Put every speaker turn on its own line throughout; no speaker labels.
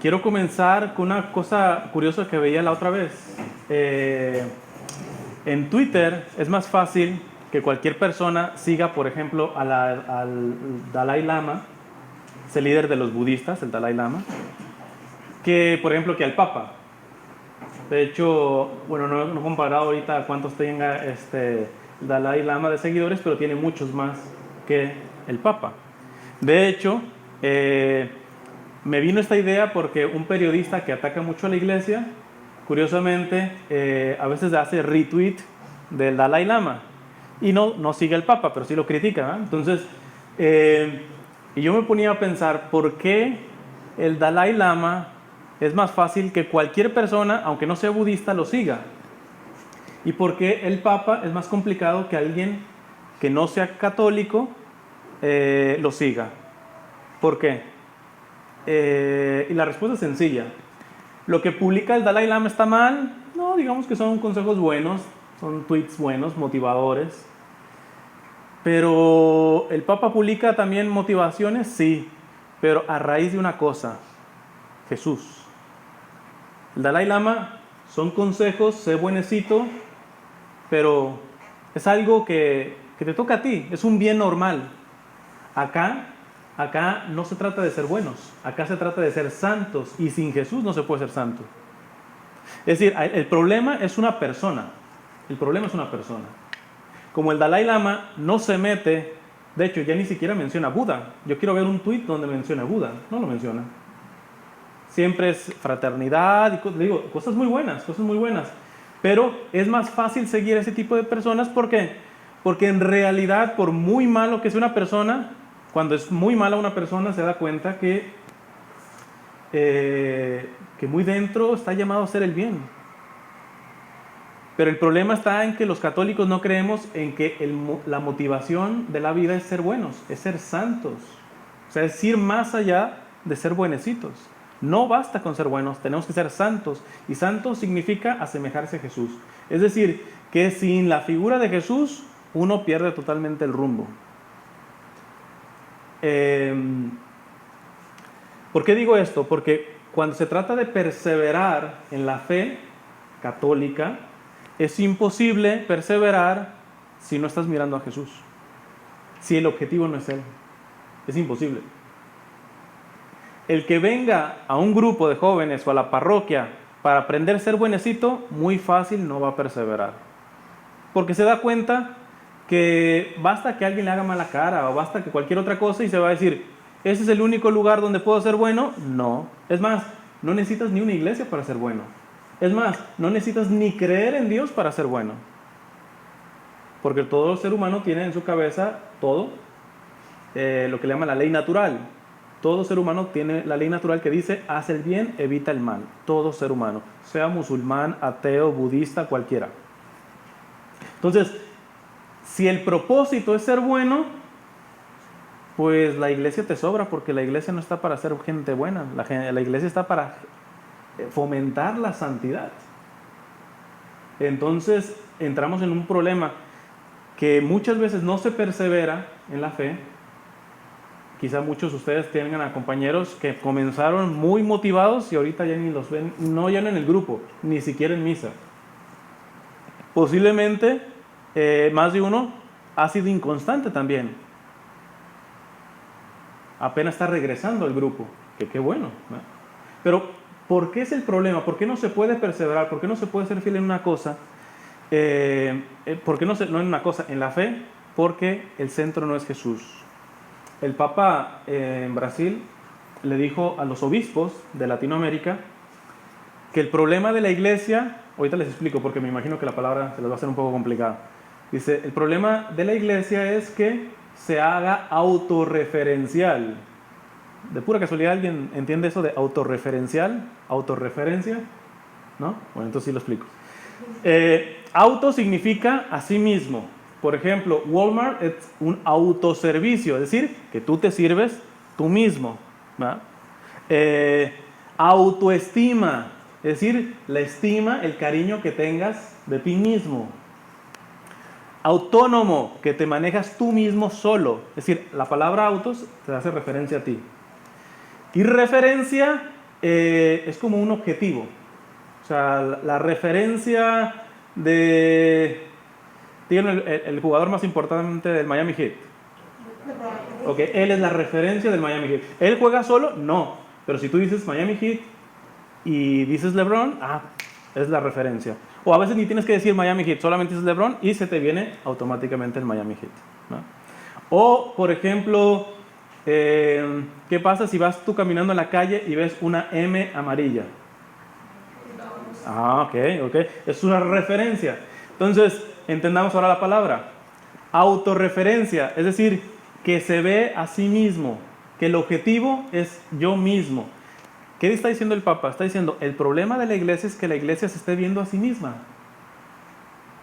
quiero comenzar con una cosa curiosa que veía la otra vez. En Twitter es más fácil que cualquier persona siga, por ejemplo, al Dalai Lama, es el líder de los budistas, el Dalai Lama, que, por ejemplo, que al Papa. De hecho, bueno, no he comparado ahorita cuántos tenga el Dalai Lama de seguidores, pero tiene muchos más que el Papa. De hecho, me vino esta idea porque un periodista que ataca mucho a la iglesia, curiosamente, a veces hace retweet del Dalai Lama y no sigue al Papa, pero sí lo critica, ¿no? Entonces, y yo me ponía a pensar, ¿por qué el Dalai Lama es más fácil que cualquier persona, aunque no sea budista, lo siga? ¿Y por qué el Papa es más complicado que alguien que no sea católico lo siga? ¿Por qué? Y la respuesta es sencilla. ¿Lo que publica el Dalai Lama está mal? No, digamos que son consejos buenos, son tweets buenos, motivadores. Pero ¿el Papa publica también motivaciones? Sí, pero a raíz de una cosa, Jesús. El Dalai Lama son consejos, sé buenecito, pero es algo que te toca a ti, es un bien normal. Acá no se trata de ser buenos, acá se trata de ser santos, y sin Jesús no se puede ser santo. Es decir, el problema es una persona, Como el Dalai Lama no se mete, de hecho ya ni siquiera menciona a Buda. Yo quiero ver un tuit donde menciona a Buda, no lo menciona. Siempre es fraternidad y digo, cosas muy buenas, pero es más fácil seguir a ese tipo de personas. ¿Por qué? Porque en realidad, por muy malo que sea una persona, cuando es muy mala una persona, se da cuenta que muy dentro está llamado a hacer el bien. Pero el problema está en que los católicos no creemos en que la motivación de la vida es ser buenos, es ser santos. O sea, es ir más allá de ser buenecitos. No basta con ser buenos, tenemos que ser santos. Y santo significa asemejarse a Jesús. Es decir, que sin la figura de Jesús, uno pierde totalmente el rumbo. ¿Por qué digo esto? Porque cuando se trata de perseverar en la fe católica, es imposible perseverar si no estás mirando a Jesús. Si el objetivo no es Él. Es imposible. El que venga a un grupo de jóvenes o a la parroquia para aprender a ser buenecito, muy fácil no va a perseverar. Porque se da cuenta que basta que alguien le haga mala cara o basta que cualquier otra cosa y se va a decir, ¿ese es el único lugar donde puedo ser bueno? No. Es más, no necesitas ni una iglesia para ser bueno. Es más, no necesitas ni creer en Dios para ser bueno. Porque todo ser humano tiene en su cabeza todo, lo que le llama la ley natural. Todo ser humano tiene la ley natural que dice, haz el bien, evita el mal. Todo ser humano, sea musulmán, ateo, budista, cualquiera. Entonces, si el propósito es ser bueno, pues la iglesia te sobra, porque la iglesia no está para ser gente buena. La iglesia está para fomentar la santidad. Entonces, entramos en un problema que muchas veces no se persevera en la fe. Quizá muchos de ustedes tengan a compañeros que comenzaron muy motivados y ahorita ya ni los ven, no ya en el grupo, ni siquiera en misa. Posiblemente más de uno ha sido inconstante también. Apenas está regresando al grupo, que qué bueno, ¿no? Pero ¿por qué es el problema? ¿Por qué no se puede perseverar? ¿Por qué no se puede ser fiel en una cosa? ¿Por qué no en una cosa? En la fe, porque el centro no es Jesús. El Papa en Brasil le dijo a los obispos de Latinoamérica que el problema de la iglesia, ahorita les explico porque me imagino que la palabra se les va a hacer un poco complicada. Dice, el problema de la iglesia es que se haga autorreferencial. De pura casualidad, ¿alguien entiende eso de autorreferencial? ¿Autorreferencia? ¿No? Bueno, entonces sí lo explico. Auto significa a sí mismo. Por ejemplo, Walmart es un autoservicio, es decir, que tú te sirves tú mismo, ¿verdad? Autoestima, es decir, la estima, el cariño que tengas de ti mismo. Autónomo, que te manejas tú mismo solo, es decir, la palabra autos te hace referencia a ti. Y referencia es como un objetivo. O sea, la referencia de, díganme, el jugador más importante del Miami Heat. Ok, él es la referencia del Miami Heat. ¿Él juega solo? No. Pero si tú dices Miami Heat y dices LeBron, es la referencia. O a veces ni tienes que decir Miami Heat, solamente dices LeBron y se te viene automáticamente el Miami Heat, ¿no? O, por ejemplo, ¿qué pasa si vas tú caminando en la calle y ves una M amarilla? Ok. Es una referencia. Entonces, entendamos ahora la palabra. Autorreferencia, es decir, que se ve a sí mismo, que el objetivo es yo mismo. ¿Qué está diciendo el Papa? Está diciendo, el problema de la iglesia es que la iglesia se esté viendo a sí misma.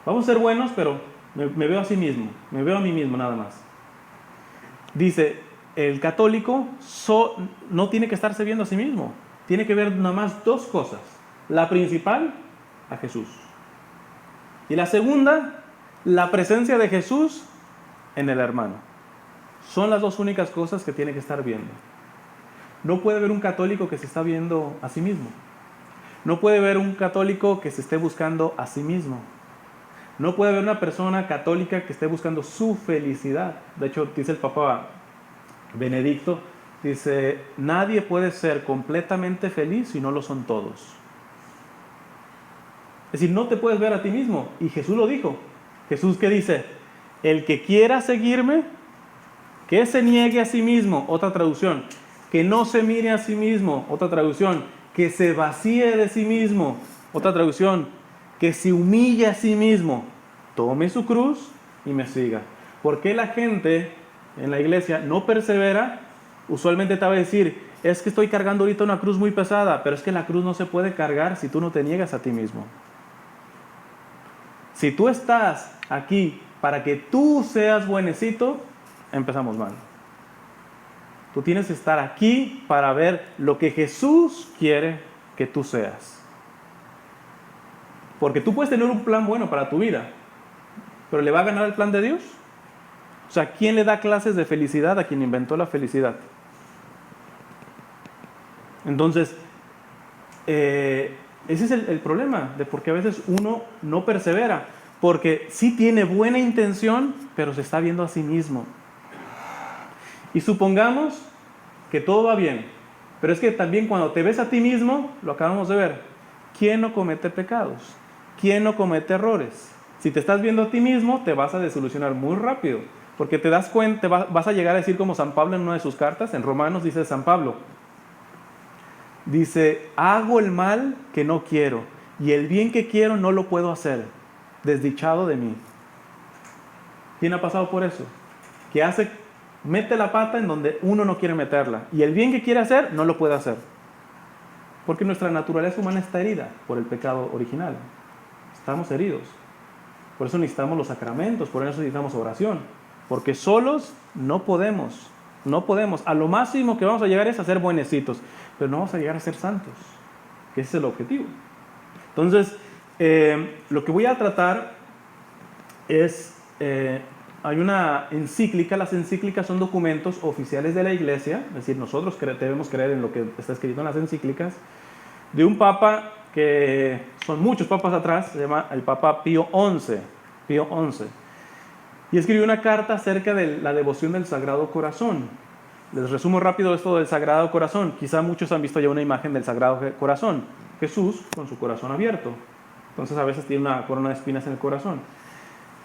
Vamos a ser buenos, pero me veo a sí mismo, me veo a mí mismo nada más. Dice, el católico no tiene que estarse viendo a sí mismo, tiene que ver nada más dos cosas. La principal, a Jesús. Y la segunda, la presencia de Jesús en el hermano. Son las dos únicas cosas que tiene que estar viendo. No puede haber un católico que se está viendo a sí mismo. No puede haber un católico que se esté buscando a sí mismo. No puede haber una persona católica que esté buscando su felicidad. De hecho, dice el Papa Benedicto, dice, nadie puede ser completamente feliz si no lo son todos. Es decir, no te puedes ver a ti mismo. Y Jesús lo dijo. Jesús, ¿qué dice? El que quiera seguirme, que se niegue a sí mismo. Otra traducción. Que no se mire a sí mismo. Otra traducción. Que se vacíe de sí mismo. Otra traducción. Que se humille a sí mismo. Tome su cruz y me siga. ¿Por qué la gente en la iglesia no persevera? Usualmente te va a decir, es que estoy cargando ahorita una cruz muy pesada. Pero es que la cruz no se puede cargar si tú no te niegas a ti mismo. Si tú estás aquí para que tú seas buenecito, empezamos mal. Tú tienes que estar aquí para ver lo que Jesús quiere que tú seas. Porque tú puedes tener un plan bueno para tu vida, pero ¿le va a ganar el plan de Dios? O sea, ¿quién le da clases de felicidad a quien inventó la felicidad? Entonces, ese es el problema de por qué a veces uno no persevera, porque sí tiene buena intención, pero se está viendo a sí mismo. Y supongamos que todo va bien, pero es que también cuando te ves a ti mismo, lo acabamos de ver, ¿quién no comete pecados? ¿Quién no comete errores? Si te estás viendo a ti mismo, te vas a desilusionar muy rápido, porque te das cuenta, vas a llegar a decir como San Pablo en una de sus cartas, en Romanos dice San Pablo, dice, hago el mal que no quiero, y el bien que quiero no lo puedo hacer. Desdichado de mí. ¿Quién ha pasado por eso? Que mete la pata en donde uno no quiere meterla, y el bien que quiere hacer, no lo puede hacer. Porque nuestra naturaleza humana está herida por el pecado original. Estamos heridos. Por eso necesitamos los sacramentos, por eso necesitamos oración. Porque solos no podemos. No podemos. A lo máximo que vamos a llegar es a ser buenecitos, pero no vamos a llegar a ser santos, que ese es el objetivo. Entonces, lo que voy a tratar es, hay una encíclica, las encíclicas son documentos oficiales de la iglesia, es decir, nosotros debemos creer en lo que está escrito en las encíclicas, de un papa que son muchos papas atrás, se llama el Papa Pío XI, y escribió una carta acerca de la devoción del Sagrado Corazón. Les resumo rápido esto del Sagrado Corazón. Quizá muchos han visto ya una imagen del Sagrado Corazón, Jesús con su corazón abierto. Entonces a veces tiene una corona de espinas en el corazón.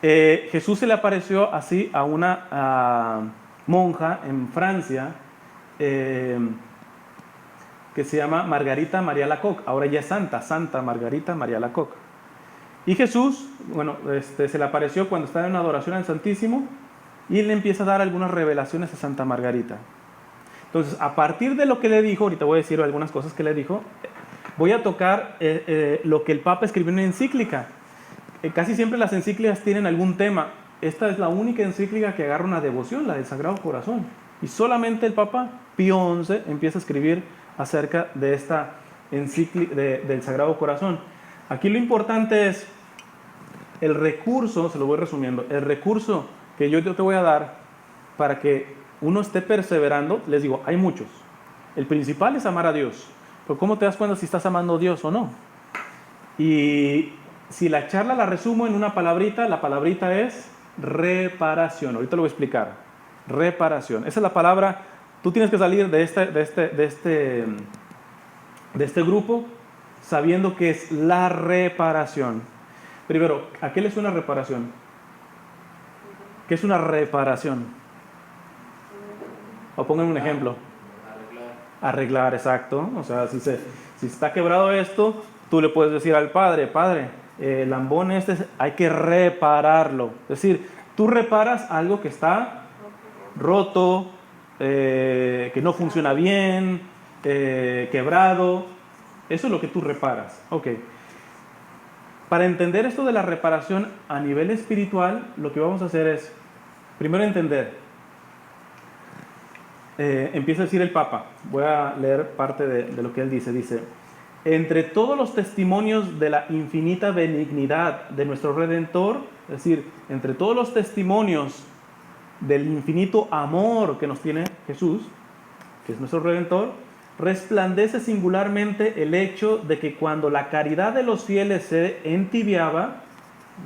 Jesús se le apareció así a una monja en Francia que se llama Margarita María Alacoque. Ahora ya es Santa Margarita María Alacoque. Y Jesús, se le apareció cuando estaba en una adoración al Santísimo y le empieza a dar algunas revelaciones a Santa Margarita. Entonces, a partir de lo que le dijo, ahorita voy a decir algunas cosas que le dijo, voy a tocar lo que el Papa escribió en una encíclica. Casi siempre las encíclicas tienen algún tema. Esta es la única encíclica que agarra una devoción, la del Sagrado Corazón. Y solamente el Papa Pío XI empieza a escribir acerca de esta encíclica del Sagrado Corazón. Aquí lo importante es el recurso, se lo voy resumiendo, el recurso que yo te voy a dar para que uno esté perseverando. Les digo, hay muchos. El principal es amar a Dios. pero ¿cómo te das cuenta si estás amando a Dios o no? Y si la charla la resumo en una palabrita, la palabrita es reparación. Ahorita lo voy a explicar. Reparación. Esa es la palabra. Tú tienes que salir de este grupo sabiendo que es la reparación. Primero, ¿a qué le suena reparación? ¿Qué es una reparación? O pongan un ejemplo. Arreglar, exacto. O sea, si está quebrado esto, tú le puedes decir al padre, el lambón hay que repararlo. Es decir, tú reparas algo que está roto, que no funciona bien, quebrado. Eso es lo que tú reparas. Ok. Para entender esto de la reparación a nivel espiritual, lo que vamos a hacer es, primero entender. Empieza a decir el Papa. Voy a leer parte de lo que él dice. Dice, entre todos los testimonios de la infinita benignidad de nuestro Redentor, es decir, entre todos los testimonios del infinito amor que nos tiene Jesús, que es nuestro Redentor, resplandece singularmente el hecho de que cuando la caridad de los fieles se entibiaba,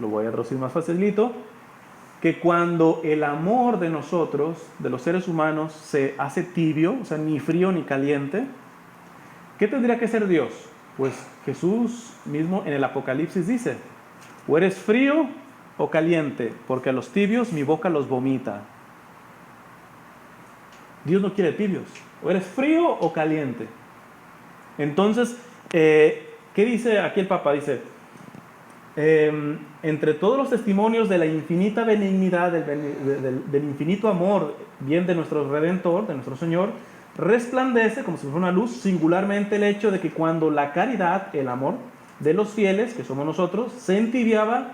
lo voy a traducir más facilito, que cuando el amor de nosotros, de los seres humanos, se hace tibio, o sea, ni frío ni caliente, ¿qué tendría que ser Dios? Pues Jesús mismo en el Apocalipsis dice, o eres frío o caliente, porque a los tibios mi boca los vomita. Dios no quiere tibios, o eres frío o caliente. Entonces, ¿qué dice aquí el Papa? Dice, entre todos los testimonios de la infinita benignidad, del infinito amor, bien de nuestro Redentor, de nuestro Señor, resplandece, como si fuera una luz, singularmente el hecho de que cuando la caridad, el amor de los fieles, que somos nosotros, se entibiaba,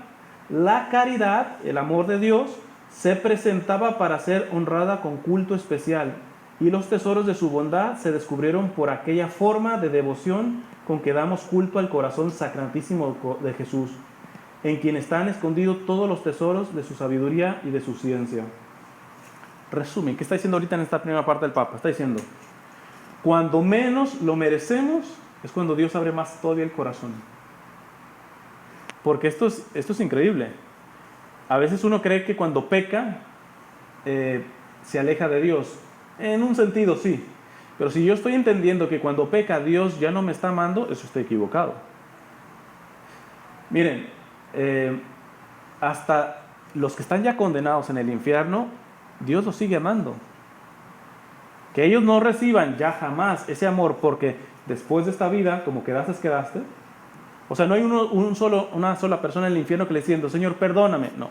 la caridad, el amor de Dios, se presentaba para ser honrada con culto especial, y los tesoros de su bondad se descubrieron por aquella forma de devoción con que damos culto al corazón sacratísimo de Jesús, en quien están escondidos todos los tesoros de su sabiduría y de su ciencia. Resumen, ¿qué está diciendo ahorita en esta primera parte del Papa? Está diciendo, cuando menos lo merecemos, es cuando Dios abre más todavía el corazón. Porque esto es increíble. A veces uno cree que cuando peca, se aleja de Dios. En un sentido, sí. Pero si yo estoy entendiendo que cuando peca Dios ya no me está amando, eso está equivocado. Miren, hasta los que están ya condenados en el infierno, Dios los sigue amando. Que ellos no reciban ya jamás ese amor porque después de esta vida, como quedaste, quedaste. O sea, no hay una sola persona en el infierno que le diciendo, Señor, perdóname. No.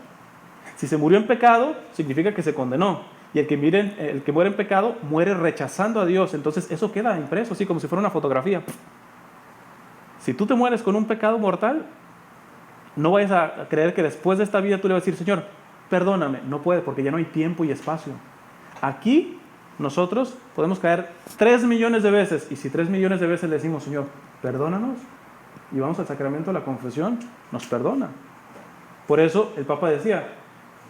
Si se murió en pecado, significa que se condenó. Y el que muere en pecado, muere rechazando a Dios. Entonces eso queda impreso, así como si fuera una fotografía. Si tú te mueres con un pecado mortal, no vayas a creer que después de esta vida tú le vas a decir, Señor, perdóname. No puede, porque ya no hay tiempo y espacio. Aquí nosotros podemos caer 3 millones de veces. Y si 3 millones de veces le decimos, Señor, perdónanos, y vamos al sacramento de la confesión, nos perdona. Por eso el Papa decía,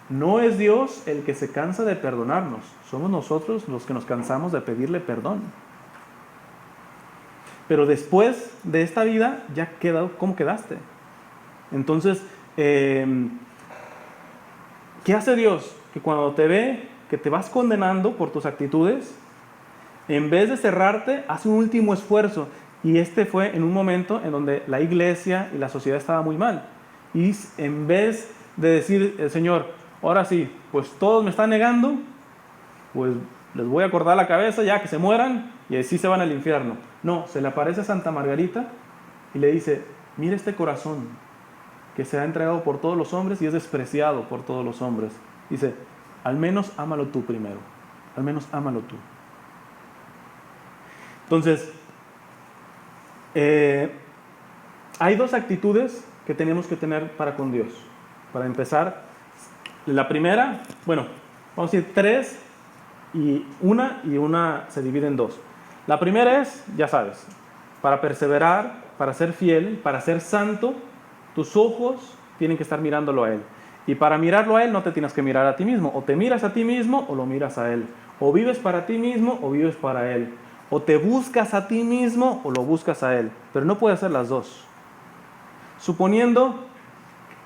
no es Dios el que se cansa de perdonarnos, somos nosotros los que nos cansamos de pedirle perdón. Pero después de esta vida, ya ¿cómo quedaste? Entonces, ¿qué hace Dios? Que cuando te ve que te vas condenando por tus actitudes, en vez de cerrarte, hace un último esfuerzo. Y este fue en un momento en donde la iglesia y la sociedad estaba muy mal. Y en vez de decir, el Señor, ahora sí, pues todos me están negando, pues les voy a cortar la cabeza ya que se mueran y así se van al infierno. No, se le aparece a Santa Margarita y le dice, mira este corazón que se ha entregado por todos los hombres y es despreciado por todos los hombres. Dice, al menos ámalo tú primero, al menos ámalo tú. Entonces, hay dos actitudes que tenemos que tener para con Dios. Para empezar, la primera, bueno, vamos a decir 3 y una se divide en 2. La primera es, ya sabes, para perseverar, para ser fiel, para ser santo, tus ojos tienen que estar mirándolo a Él. Y para mirarlo a Él no te tienes que mirar a ti mismo. O te miras a ti mismo o lo miras a Él. O vives para ti mismo o vives para Él. O te buscas a ti mismo o lo buscas a Él. Pero no puedes hacer las dos. Suponiendo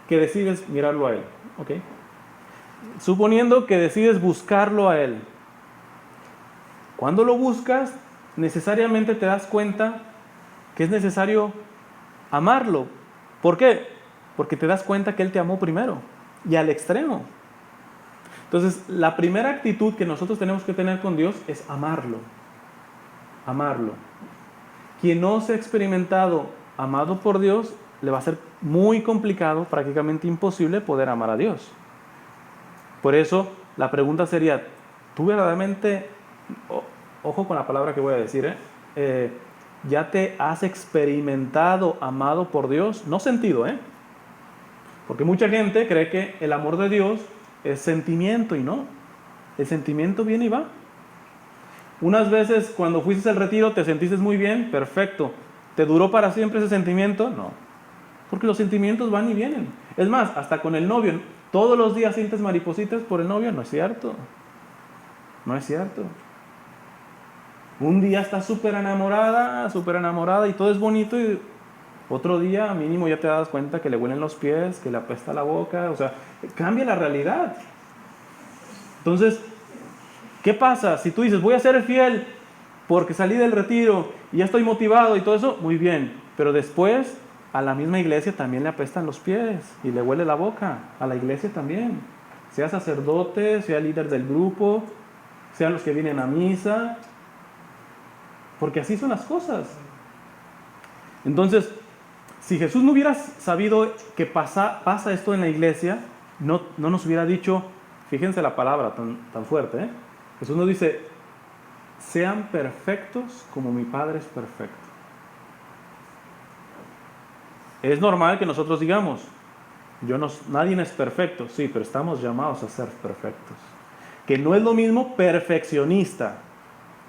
que decides mirarlo a Él. ¿Ok? Suponiendo que decides buscarlo a Él. Cuando lo buscas, necesariamente te das cuenta que es necesario amarlo. ¿Por qué? Porque te das cuenta que Él te amó primero y al extremo. Entonces, la primera actitud que nosotros tenemos que tener con Dios es amarlo. Amarlo. Quien no se ha experimentado amado por Dios, le va a ser muy complicado, prácticamente imposible, poder amar a Dios. Por eso, la pregunta sería, ¿tú verdaderamente, ojo con la palabra que voy a decir, ya te has experimentado amado por Dios? No sentido, porque mucha gente cree que el amor de Dios es sentimiento y no. El sentimiento viene y va. Unas veces cuando fuiste al retiro te sentiste muy bien, perfecto. ¿Te duró para siempre ese sentimiento? No. Porque los sentimientos van y vienen. Es más, hasta con el novio, todos los días sientes maripositas por el novio. No es cierto. No es cierto. Un día estás súper enamorada y todo es bonito y otro día mínimo ya te das cuenta que le huelen los pies, que le apesta la boca. O sea, cambia la realidad. Entonces, ¿qué pasa? Si tú dices, voy a ser fiel porque salí del retiro y ya estoy motivado y todo eso, muy bien. Pero después a la misma iglesia también le apestan los pies y le huele la boca. A la iglesia también. Sea sacerdote, sea líder del grupo, sean los que vienen a misa. Porque así son las cosas. Entonces, si Jesús no hubiera sabido que pasa esto en la iglesia, no nos hubiera dicho, fíjense la palabra tan fuerte, Jesús nos dice, sean perfectos como mi Padre es perfecto. Es normal que nosotros digamos, nadie es perfecto, sí, pero estamos llamados a ser perfectos. Que no es lo mismo perfeccionista.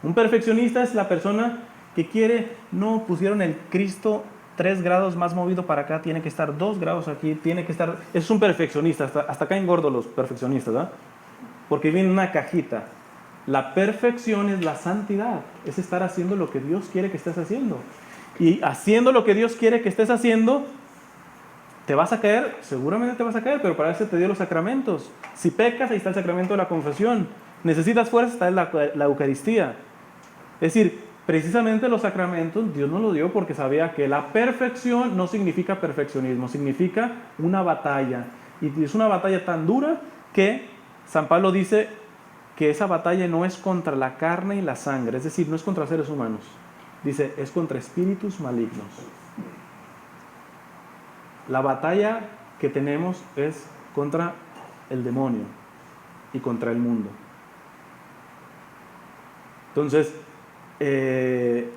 Un perfeccionista es la persona que quiere, no pusieron el Cristo 3 grados más movido para acá, tiene que estar 2 grados aquí, tiene que estar... Es un perfeccionista, hasta caen gordos los perfeccionistas, ¿verdad? Porque viene en una cajita. La perfección es la santidad, es estar haciendo lo que Dios quiere que estés haciendo. Y haciendo lo que Dios quiere que estés haciendo, ¿te vas a caer? Seguramente te vas a caer, pero para eso te dio los sacramentos. Si pecas, ahí está el sacramento de la confesión. Necesitas fuerza, está en la Eucaristía. Es decir, precisamente los sacramentos Dios nos lo dio porque sabía que la perfección no significa perfeccionismo, significa una batalla. Y es una batalla tan dura que San Pablo dice que esa batalla no es contra la carne y la sangre, es decir, no es contra seres humanos. Dice, es contra espíritus malignos. La batalla que tenemos es contra el demonio y contra el mundo. Entonces,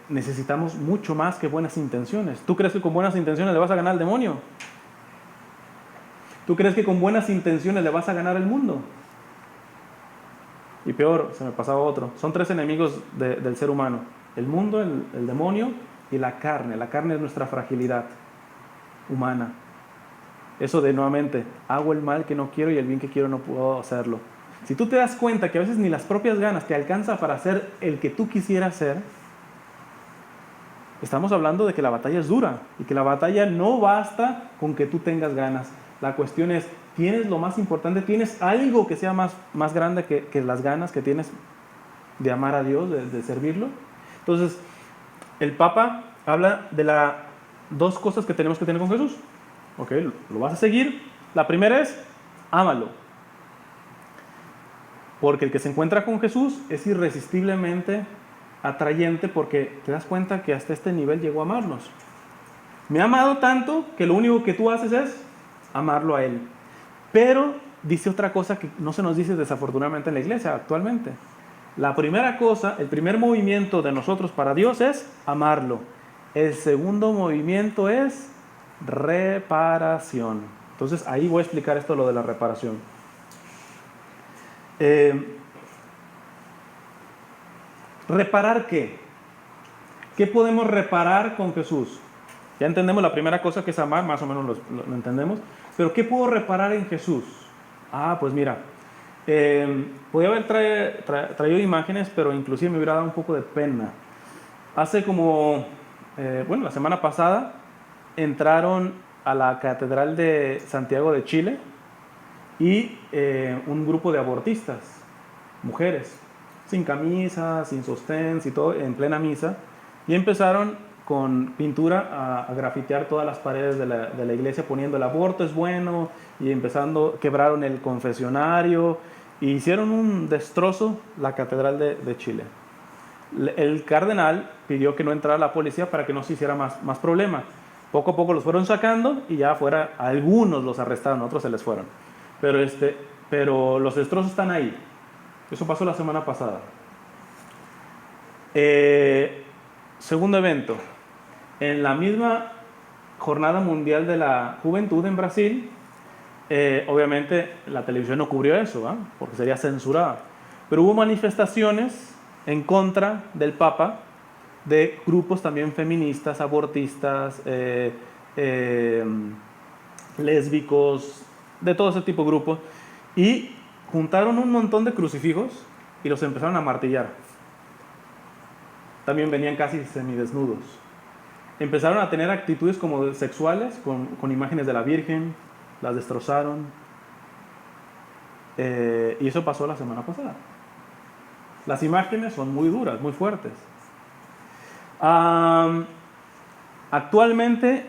necesitamos mucho más que buenas intenciones. ¿Tú crees que con buenas intenciones le vas a ganar al demonio? ¿Tú crees que con buenas intenciones le vas a ganar al mundo? Y peor, se me pasaba otro. Son 3 enemigos del ser humano. El mundo, el demonio y la carne. La carne es nuestra fragilidad humana. Eso de nuevamente, hago el mal que no quiero y el bien que quiero no puedo hacerlo. Si tú te das cuenta que a veces ni las propias ganas te alcanza para ser el que tú quisieras ser, estamos hablando de que la batalla es dura y que la batalla no basta con que tú tengas ganas. La cuestión es, ¿tienes lo más importante? ¿Tienes algo que sea más grande que las ganas que tienes de amar a Dios, de servirlo? Entonces, el Papa habla de las 2 cosas que tenemos que tener con Jesús. Ok, lo vas a seguir. La primera es, ámalo. Porque el que se encuentra con Jesús es irresistiblemente atrayente porque te das cuenta que hasta este nivel llegó a amarnos. Me ha amado tanto que lo único que tú haces es amarlo a Él. Pero dice otra cosa que no se nos dice desafortunadamente en la iglesia actualmente. La primera cosa, el primer movimiento de nosotros para Dios es amarlo. El segundo movimiento es reparación. Entonces ahí voy a explicar esto, lo de la reparación. ¿Reparar qué? ¿Qué podemos reparar con Jesús? Ya entendemos la primera cosa que es amar, más o menos lo entendemos. Pero ¿qué puedo reparar en Jesús? Pues mira, podía haber traído imágenes, pero inclusive me hubiera dado un poco de pena. Hace como, la semana pasada entraron a la Catedral de Santiago de Chile y un grupo de abortistas, mujeres, sin camisa, sin sostén, y todo, en plena misa, y empezaron con pintura a grafitear todas las paredes de la iglesia poniendo el aborto es bueno, y quebraron el confesionario, y hicieron un destrozo la Catedral de Chile. El cardenal pidió que no entrara la policía para que no se hiciera más problema. Poco a poco los fueron sacando y ya fuera, algunos los arrestaron, otros se les fueron. Pero los destrozos están ahí. Eso pasó la semana pasada. Segundo evento. En la misma Jornada Mundial de la Juventud en Brasil, obviamente la televisión no cubrió eso, ¿eh? Porque sería censurada. Pero hubo manifestaciones en contra del Papa de grupos también feministas, abortistas, lésbicos, de todo ese tipo de grupos, y juntaron un montón de crucifijos y los empezaron a martillar. También venían casi semidesnudos. Empezaron a tener actitudes como sexuales con imágenes de la Virgen, las destrozaron, y eso pasó la semana pasada. Las imágenes son muy duras, muy fuertes. Actualmente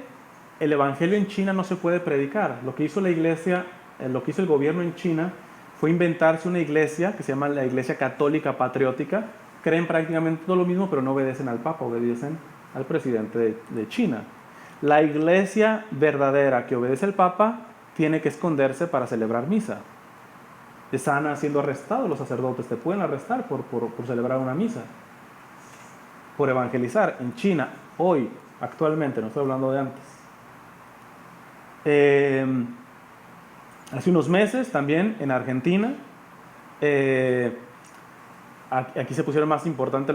el evangelio en China no se puede predicar. Lo que hizo la iglesia, lo que hizo el gobierno en China fue inventarse una iglesia que se llama la Iglesia Católica Patriótica. Creen prácticamente todo lo mismo, pero no obedecen al Papa, obedecen al presidente de China. La iglesia verdadera que obedece al Papa tiene que esconderse para celebrar misa. Están siendo arrestados los sacerdotes, te pueden arrestar por celebrar una misa, por evangelizar. En China, hoy, actualmente, no estoy hablando de antes. Hace unos meses también en Argentina, aquí se pusieron más importantes,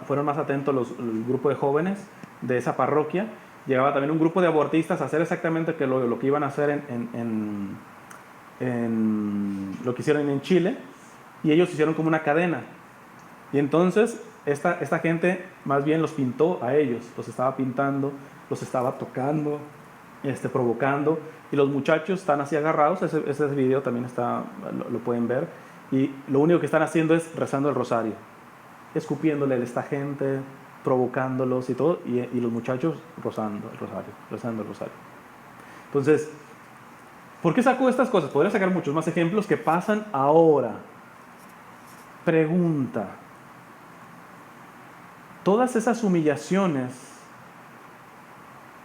fueron más atentos el grupo de jóvenes de esa parroquia. Llegaba también un grupo de abortistas a hacer exactamente lo que iban a hacer lo que hicieron en Chile, y ellos hicieron como una cadena, y entonces esta gente más bien los pintó a ellos, los estaba pintando, los estaba tocando, provocando, y los muchachos están así agarrados. Ese video también lo pueden ver, y lo único que están haciendo es rezando el rosario, escupiéndole a esta gente, provocándolos y todo, y los muchachos rezando el rosario. Entonces, ¿por qué saco estas cosas? Podría sacar muchos más ejemplos que pasan ahora. Pregunta: todas esas humillaciones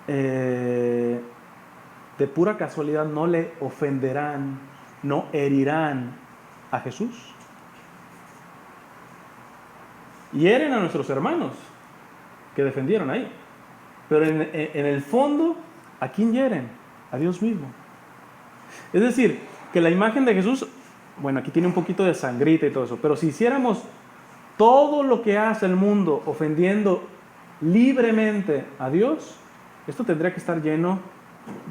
de pura casualidad no le ofenderán, no herirán a Jesús. Hieren a nuestros hermanos que defendieron ahí, pero en el fondo, ¿a quién hieren? A Dios mismo. Es decir, que la imagen de Jesús, bueno, aquí tiene un poquito de sangrita y todo eso, pero si hiciéramos todo lo que hace el mundo ofendiendo libremente a Dios, esto tendría que estar lleno,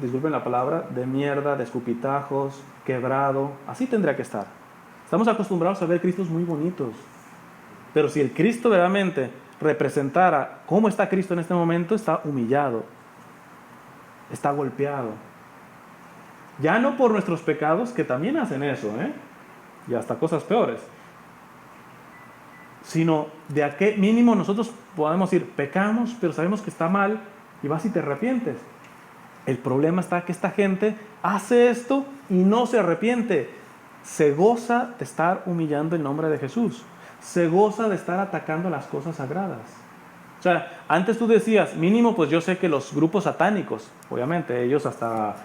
disculpen la palabra, de mierda, de escupitajos, quebrado. Así tendría que estar. Estamos acostumbrados a ver Cristos muy bonitos, pero si el Cristo verdaderamente representara cómo está Cristo en este momento, está humillado, está golpeado. Ya no por nuestros pecados, que también hacen eso, y hasta cosas peores, sino de a qué mínimo nosotros podemos decir, pecamos, pero sabemos que está mal, y vas y te arrepientes. El problema está que esta gente hace esto y no se arrepiente. Se goza de estar humillando el nombre de Jesús. Se goza de estar atacando las cosas sagradas. O sea, antes tú decías, mínimo, pues yo sé que los grupos satánicos, obviamente, ellos hasta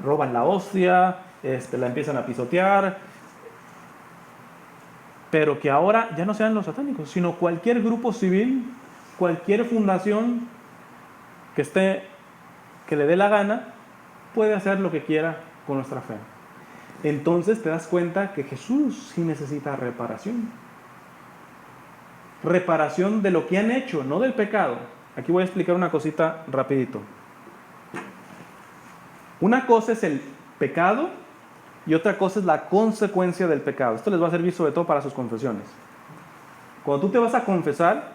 roban la hostia, la empiezan a pisotear, pero que ahora ya no sean los satánicos, sino cualquier grupo civil, cualquier fundación que le dé la gana, puede hacer lo que quiera con nuestra fe. Entonces te das cuenta que Jesús sí necesita reparación. Reparación de lo que han hecho, no del pecado. Aquí voy a explicar una cosita rapidito. Una cosa es el pecado y otra cosa es la consecuencia del pecado. Esto les va a servir sobre todo para sus confesiones. Cuando tú te vas a confesar,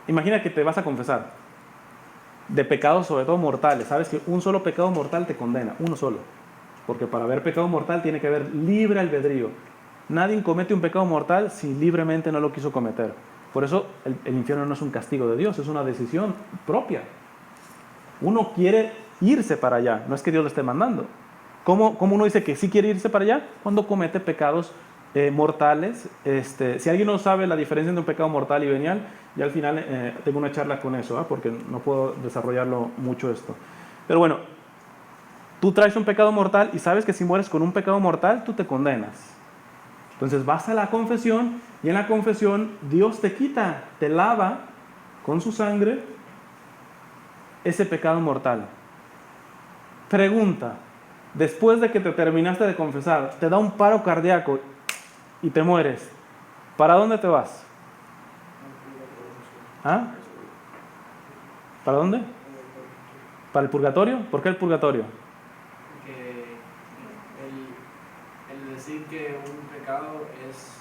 imagina que te vas a confesar de pecados, sobre todo mortales. Sabes que un solo pecado mortal te condena, uno solo. Porque para haber pecado mortal tiene que haber libre albedrío. Nadie comete un pecado mortal si libremente no lo quiso cometer. Por eso el infierno no es un castigo de Dios, es una decisión propia. Uno quiere irse para allá, no es que Dios lo esté mandando. ¿Cómo uno dice que sí quiere irse para allá? Cuando comete pecados mortales. Si alguien no sabe la diferencia entre un pecado mortal y venial, ya al final tengo una charla con eso, porque no puedo desarrollarlo mucho esto. Pero bueno, tú traes un pecado mortal y sabes que si mueres con un pecado mortal, tú te condenas. Entonces vas a la confesión y en la confesión Dios te quita, te lava con su sangre ese pecado mortal. Pregunta, después de que te terminaste de confesar, te da un paro cardíaco y te mueres, ¿para dónde te vas? ¿Ah? ¿Para dónde? ¿Para el purgatorio? ¿Por qué el purgatorio?
Porque el decir que un pecado es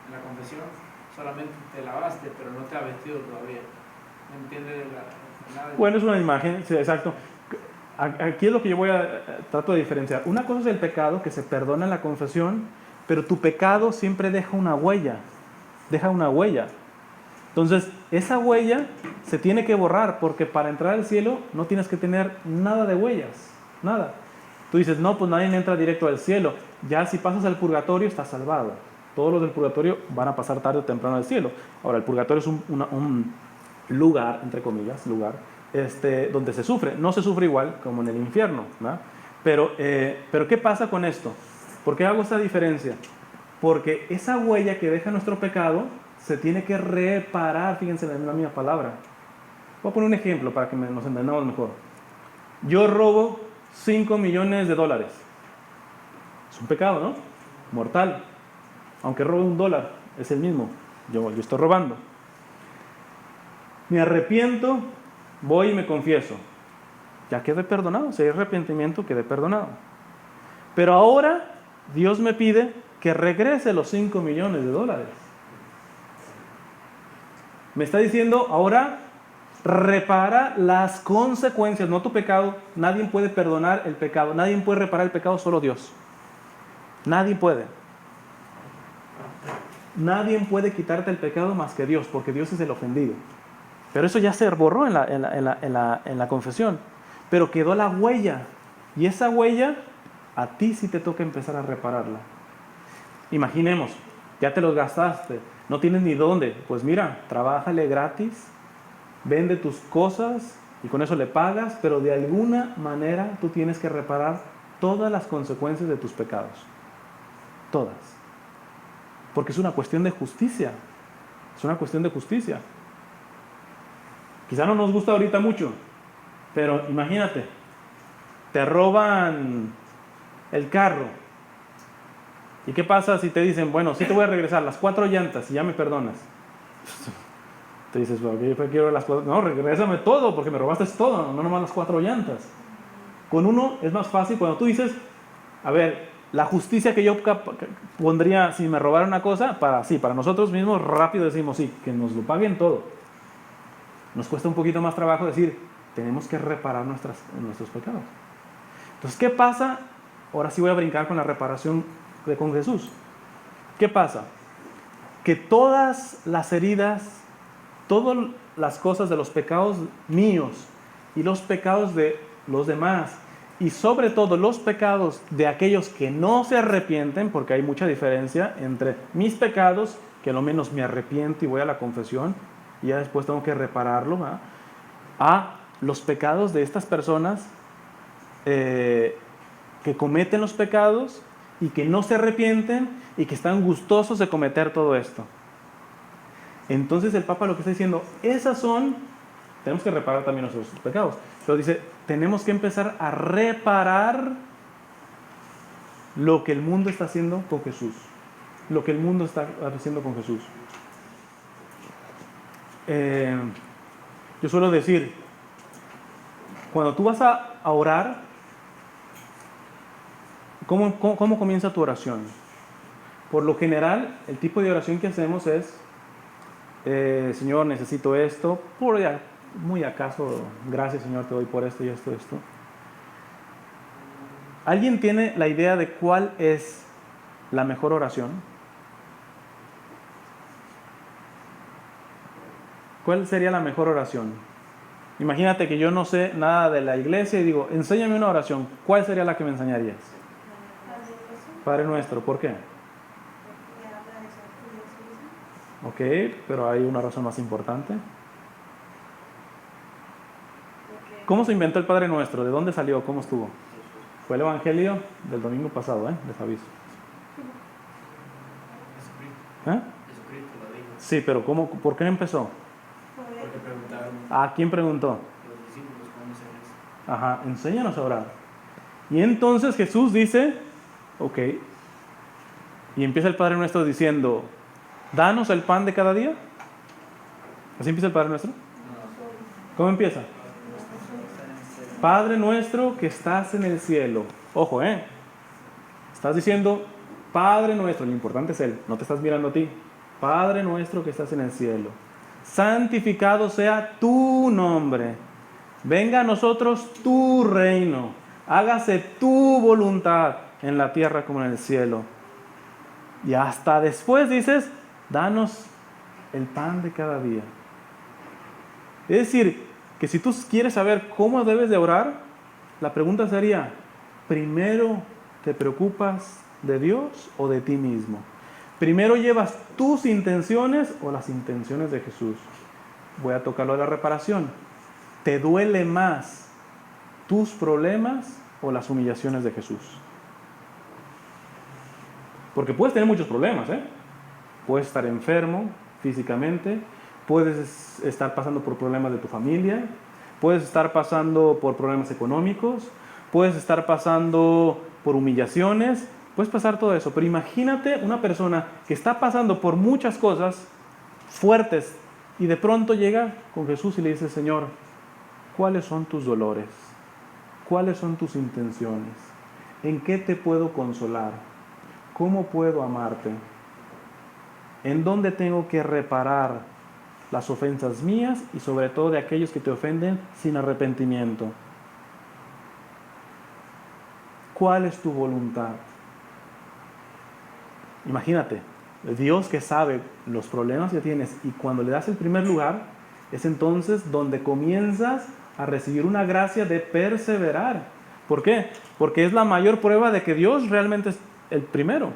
en la confesión, solamente te lavaste, pero no te has vestido todavía. ¿Me entiendes?
Bueno, es una imagen, sí, exacto. Aquí es lo que yo trato de diferenciar. Una cosa es el pecado que se perdona en la confesión, pero tu pecado siempre deja una huella. Deja una huella. Entonces, esa huella se tiene que borrar, porque para entrar al cielo no tienes que tener nada de huellas. Nada. Tú dices, no, pues nadie entra directo al cielo. Ya si pasas al purgatorio, estás salvado. Todos los del purgatorio van a pasar tarde o temprano al cielo. Ahora, el purgatorio es un lugar, entre comillas, donde se sufre. No se sufre igual como en el infierno, ¿no? Pero ¿qué pasa con esto? ¿Por qué hago esta diferencia? Porque esa huella que deja nuestro pecado se tiene que reparar, fíjense en la misma palabra. Voy a poner un ejemplo para que nos entendamos mejor. Yo robo $5 millones. Es un pecado, ¿no? Mortal. Aunque robe $1, es el mismo. Yo estoy robando. Me arrepiento, voy y me confieso. Ya quedé perdonado, si hay arrepentimiento, quedé perdonado. Pero ahora Dios me pide que regrese los $5 millones. Me está diciendo, ahora repara las consecuencias, no tu pecado. Nadie puede perdonar el pecado, nadie puede reparar el pecado, solo Dios. Nadie puede. Nadie puede quitarte el pecado más que Dios, porque Dios es el ofendido. Pero eso ya se borró en la confesión. Pero quedó la huella. Y esa huella, a ti sí te toca empezar a repararla. Imaginemos, ya te los gastaste, no tienes ni dónde. Pues mira, trabájale gratis, vende tus cosas y con eso le pagas, pero de alguna manera tú tienes que reparar todas las consecuencias de tus pecados. Todas. Porque es una cuestión de justicia. Es una cuestión de justicia. Quizá no nos gusta ahorita mucho, pero imagínate, te roban el carro. ¿Y qué pasa si te dicen, bueno, sí te voy a regresar las 4 llantas y ya me perdonas? Te dices, bueno, yo quiero las 4. No, regrésame todo porque me robaste todo, no nomás las 4 llantas. Con uno es más fácil cuando tú dices, a ver, la justicia que yo pondría si me robara una cosa, para nosotros mismos rápido decimos, sí, que nos lo paguen todo. Nos cuesta un poquito más trabajo decir, tenemos que reparar nuestros pecados. Entonces, ¿qué pasa? Ahora sí voy a brincar con la reparación con Jesús. ¿Qué pasa? Que todas las heridas, todas las cosas de los pecados míos y los pecados de los demás, y sobre todo los pecados de aquellos que no se arrepienten, porque hay mucha diferencia entre mis pecados, que lo menos me arrepiento y voy a la confesión, y ya después tengo que repararlo, ¿verdad? A los pecados de estas personas que cometen los pecados y que no se arrepienten y que están gustosos de cometer todo esto. Entonces el Papa lo que está diciendo, tenemos que reparar también nuestros pecados, pero dice, tenemos que empezar a reparar lo que el mundo está haciendo con Jesús. Lo que el mundo está haciendo con Jesús. Yo suelo decir, cuando tú vas a orar, ¿cómo comienza tu oración? Por lo general, el tipo de oración que hacemos es, Señor, necesito esto, muy acaso, gracias Señor, te doy por esto y esto, esto. ¿Alguien tiene la idea de cuál es la mejor oración? ¿Cuál sería la mejor oración? Imagínate que yo no sé nada de la iglesia y digo, enséñame una oración. ¿Cuál sería la que me enseñarías? Padre nuestro, ¿por qué? Ok, pero hay una razón más importante. ¿Cómo se inventó el Padre Nuestro? ¿De dónde salió? ¿Cómo estuvo? Fue el Evangelio del domingo pasado, les aviso.
Jesucristo lo dijo.
Sí, pero ¿por qué empezó?
Porque preguntaron
¿A quién preguntó?
los discípulos cómo se hace.
Ajá, enséñanos a orar. Y entonces Jesús dice, ok, y empieza el Padre Nuestro diciendo, danos el pan de cada día. ¿Así empieza el Padre Nuestro? ¿Cómo empieza? Padre nuestro que estás en el cielo. Ojo, estás diciendo, Padre nuestro, lo importante es Él, no te estás mirando a ti. Padre nuestro que estás en el cielo. Santificado sea tu nombre. Venga a nosotros tu reino. Hágase tu voluntad en la tierra como en el cielo. Y hasta después dices, danos el pan de cada día. Es decir, que si tú quieres saber cómo debes de orar, la pregunta sería, ¿primero te preocupas de Dios o de ti mismo? ¿Primero llevas tus intenciones o las intenciones de Jesús? Voy a tocar lo de la reparación. ¿Te duele más tus problemas o las humillaciones de Jesús? Porque puedes tener muchos problemas, Puedes estar enfermo físicamente, puedes estar pasando por problemas de tu familia, puedes estar pasando por problemas económicos, puedes estar pasando por humillaciones, puedes pasar todo eso. Pero imagínate una persona que está pasando por muchas cosas fuertes y de pronto llega con Jesús y le dice, Señor, ¿cuáles son tus dolores? ¿Cuáles son tus intenciones? ¿En qué te puedo consolar? ¿Cómo puedo amarte? ¿En dónde tengo que reparar las ofensas mías y sobre todo de aquellos que te ofenden sin arrepentimiento? ¿Cuál es tu voluntad? Imagínate, Dios que sabe los problemas que tienes y cuando le das el primer lugar, es entonces donde comienzas a recibir una gracia de perseverar. ¿Por qué? Porque es la mayor prueba de que Dios realmente es el primero.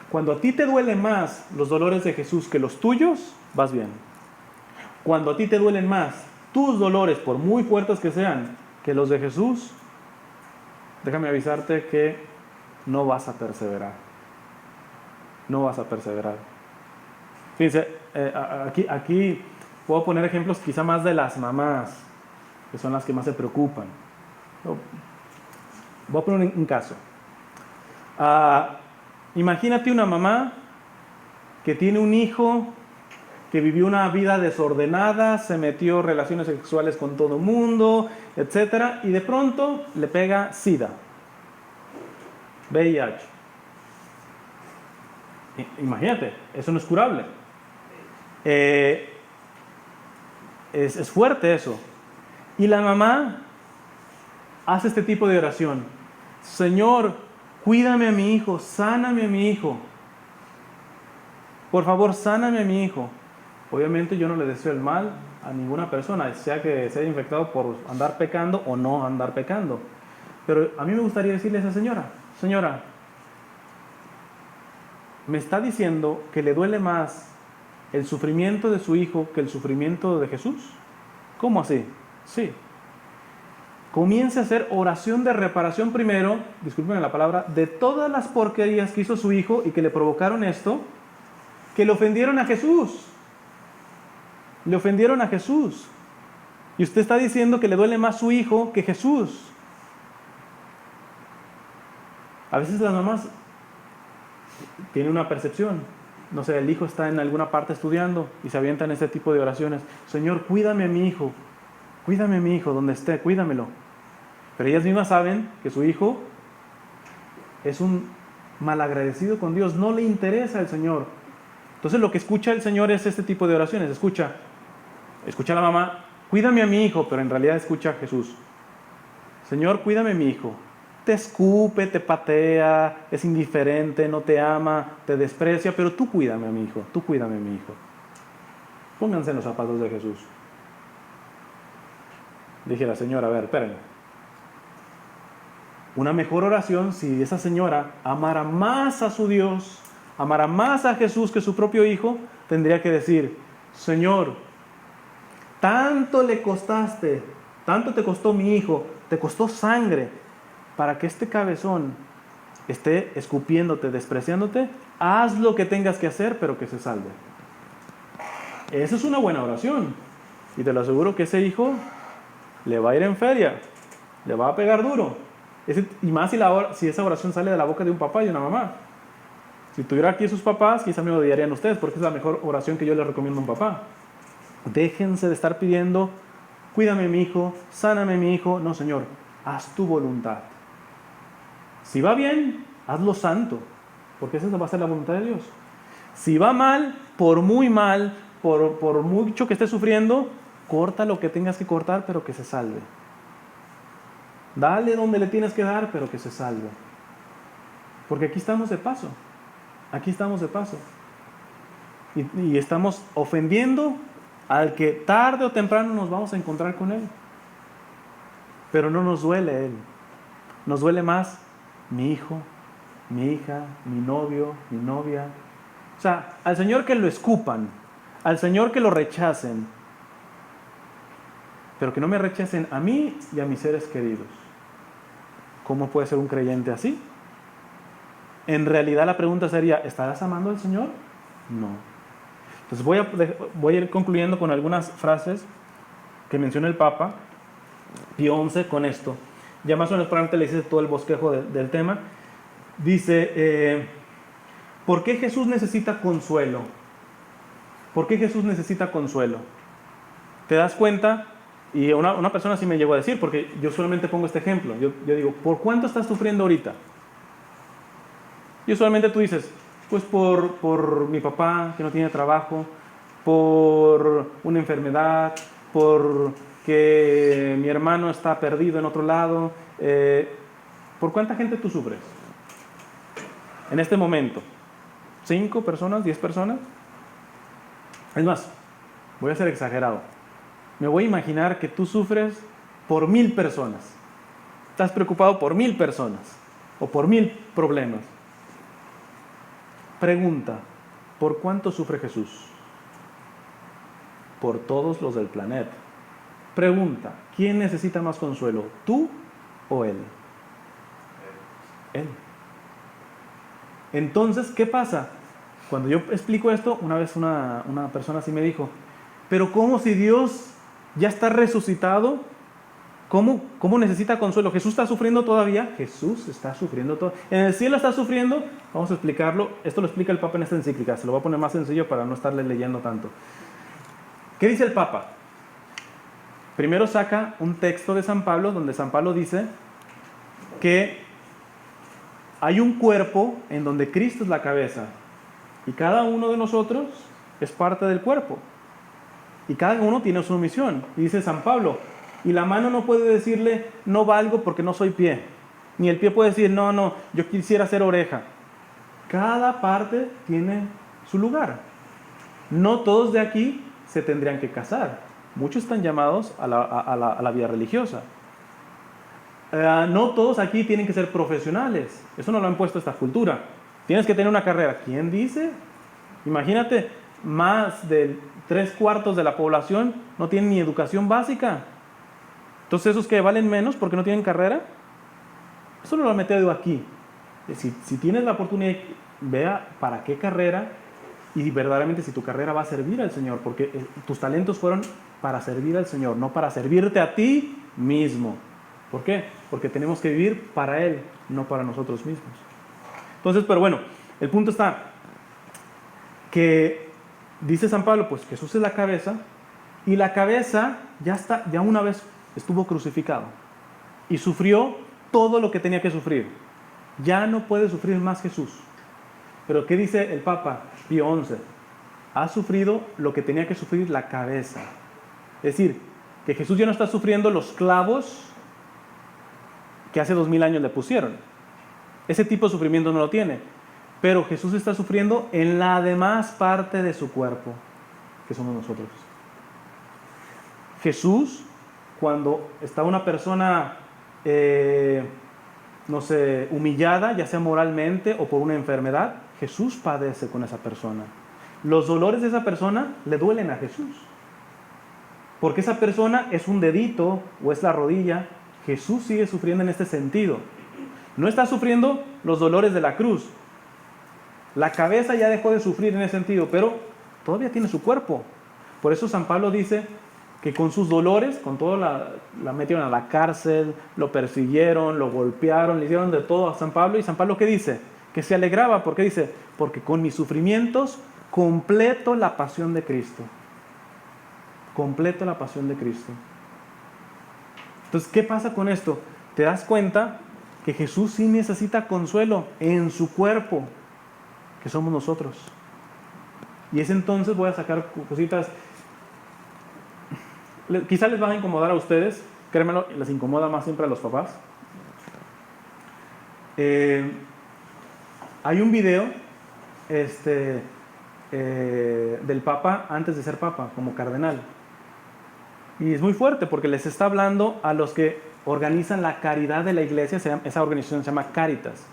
Cuando a ti te duele más los dolores de Jesús que los tuyos, vas bien. Cuando a ti te duelen más tus dolores, por muy fuertes que sean, que los de Jesús, déjame avisarte que no vas a perseverar. No vas a perseverar. Fíjense, aquí puedo poner ejemplos quizá más de las mamás, que son las que más se preocupan. Voy a poner un caso. Imagínate una mamá que tiene un hijo que vivió una vida desordenada, se metió en relaciones sexuales con todo el mundo, etc. Y de pronto le pega SIDA, VIH. Imagínate, eso no es curable. Es fuerte eso. Y la mamá hace este tipo de oración. Señor, cuídame a mi hijo, sáname a mi hijo. Por favor, sáname a mi hijo. Obviamente yo no le deseo el mal a ninguna persona, sea que sea infectado por andar pecando o no andar pecando. Pero a mí me gustaría decirle a esa señora, señora, me está diciendo que le duele más el sufrimiento de su hijo que el sufrimiento de Jesús. ¿Cómo así? Sí. Comience a hacer oración de reparación primero, discúlpenme la palabra, de todas las porquerías que hizo su hijo y que le provocaron esto, que le ofendieron a Jesús. Le ofendieron a Jesús. Y usted está diciendo que le duele más su hijo que Jesús. A veces las mamás tienen una percepción. No sé, el hijo está en alguna parte estudiando y se avientan ese tipo de oraciones. Señor, cuídame a mi hijo. Cuídame a mi hijo donde esté, cuídamelo. Pero ellas mismas saben que su hijo es un malagradecido con Dios. No le interesa el Señor. Entonces lo que escucha el Señor es este tipo de oraciones. Escucha a la mamá, cuídame a mi hijo, pero en realidad escucha a Jesús. Señor, cuídame a mi hijo. Te escupe, te patea, es indiferente, no te ama, te desprecia, pero tú cuídame a mi hijo, tú cuídame a mi hijo. Pónganse en los zapatos de Jesús. Dije la señora, a ver, espérenme. Una mejor oración si esa señora amara más a su Dios, amara más a Jesús que su propio hijo, tendría que decir, Señor, tanto le costaste, tanto te costó mi hijo, te costó sangre, para que este cabezón esté escupiéndote, despreciándote, haz lo que tengas que hacer, pero que se salve. Esa es una buena oración. Y te lo aseguro que ese hijo le va a ir en feria, le va a pegar duro. Y más si esa oración sale de la boca de un papá y una mamá. Si tuviera aquí sus papás, quizás me odiarían ustedes, porque es la mejor oración que yo les recomiendo a un papá. Déjense de estar pidiendo, cuídame mi hijo, sáname mi hijo. No, Señor, haz tu voluntad. Si va bien, hazlo santo, porque esa va a ser la voluntad de Dios. Si va mal, por mucho que esté sufriendo, corta lo que tengas que cortar, pero que se salve. Dale donde le tienes que dar, pero que se salve. Porque aquí estamos de paso. Aquí estamos de paso. Y estamos ofendiendo al que tarde o temprano nos vamos a encontrar con él. Pero no nos duele él. Nos duele más mi hijo, mi hija, mi novio, mi novia. O sea, al Señor que lo escupan, al Señor que lo rechacen, pero que no me rechacen a mí y a mis seres queridos. ¿Cómo puede ser un creyente así? En realidad la pregunta sería, ¿estarás amando al Señor? No. Entonces voy a ir concluyendo con algunas frases que menciona el Papa Pío XI con esto. Ya más o menos probablemente le hice todo el bosquejo del tema. Dice, ¿por qué Jesús necesita consuelo? ¿Por qué Jesús necesita consuelo? ¿Te das cuenta? Y una persona sí me llegó a decir, porque yo solamente pongo este ejemplo. Yo digo, ¿por cuánto estás sufriendo ahorita? Y usualmente tú dices, pues por mi papá que no tiene trabajo, por una enfermedad, por que mi hermano está perdido en otro lado. ¿Por cuánta gente tú sufres? En este momento, ¿5 personas? ¿10 personas? Es más, voy a ser exagerado. Me voy a imaginar que tú sufres por 1000 personas. Estás preocupado por 1000 personas o por 1000 problemas. Pregunta, ¿por cuánto sufre Jesús? Por todos los del planeta. Pregunta, ¿quién necesita más consuelo? ¿Tú o él? Él. Entonces, ¿qué pasa? Cuando yo explico esto, una vez una persona así me dijo, pero ¿cómo si Dios ya está resucitado? ¿Cómo necesita consuelo? ¿Jesús está sufriendo todavía? Jesús está sufriendo todavía. ¿En el cielo está sufriendo? Vamos a explicarlo. Esto lo explica el Papa en esta encíclica. Se lo voy a poner más sencillo para no estarle leyendo tanto. ¿Qué dice el Papa? Primero saca un texto de San Pablo, donde San Pablo dice que hay un cuerpo en donde Cristo es la cabeza y cada uno de nosotros es parte del cuerpo y cada uno tiene su misión. Y dice San Pablo, y la mano no puede decirle no valgo porque no soy pie, ni el pie puede decir no, yo quisiera ser oreja. Cada parte tiene su lugar. No todos de aquí se tendrían que casar. Muchos están llamados a la vida religiosa. No todos aquí tienen que ser profesionales. Eso no lo han puesto esta cultura. Tienes que tener una carrera. ¿Quién dice? Imagínate, más de 3/4 de la población no tienen ni educación básica. Entonces, ¿esos que valen menos porque no tienen carrera? Eso no lo han metido aquí. Si tienes la oportunidad, vea para qué carrera y verdaderamente si tu carrera va a servir al Señor, porque tus talentos fueron para servir al Señor, no para servirte a ti mismo. ¿Por qué? Porque tenemos que vivir para Él, no para nosotros mismos. Entonces, pero bueno, el punto está que dice San Pablo, pues Jesús es la cabeza y la cabeza ya una vez estuvo crucificado y sufrió todo lo que tenía que sufrir. Ya no puede sufrir más Jesús. Pero ¿qué dice el Papa Pío XI? ha sufrido lo que tenía que sufrir la cabeza. Es decir, que Jesús ya no está sufriendo los clavos que hace 2000 años le pusieron. Ese tipo de sufrimiento no lo tiene. Pero Jesús está sufriendo en la demás parte de su cuerpo, que somos nosotros. Jesús, cuando está una persona, humillada, ya sea moralmente o por una enfermedad, Jesús padece con esa persona. Los dolores de esa persona le duelen a Jesús. Porque esa persona es un dedito o es la rodilla. Jesús sigue sufriendo en este sentido. No está sufriendo los dolores de la cruz. La cabeza ya dejó de sufrir en ese sentido, pero todavía tiene su cuerpo. Por eso San Pablo dice que con sus dolores, con todo la metieron a la cárcel, lo persiguieron, lo golpearon, le hicieron de todo a San Pablo. ¿Y San Pablo qué dice? Que se alegraba. ¿Por qué dice? Porque con mis sufrimientos completo la pasión de Cristo. Completo la pasión de Cristo. Entonces, ¿qué pasa con esto? Te das cuenta que Jesús sí necesita consuelo en su cuerpo, que somos nosotros. Y es entonces, voy a sacar cositas, quizás les van a incomodar a ustedes, créanmelo, les incomoda más siempre a los papás. Hay un video del Papa antes de ser Papa, como cardenal. Y es muy fuerte porque les está hablando a los que organizan la caridad de la iglesia. Esa organización se llama Cáritas,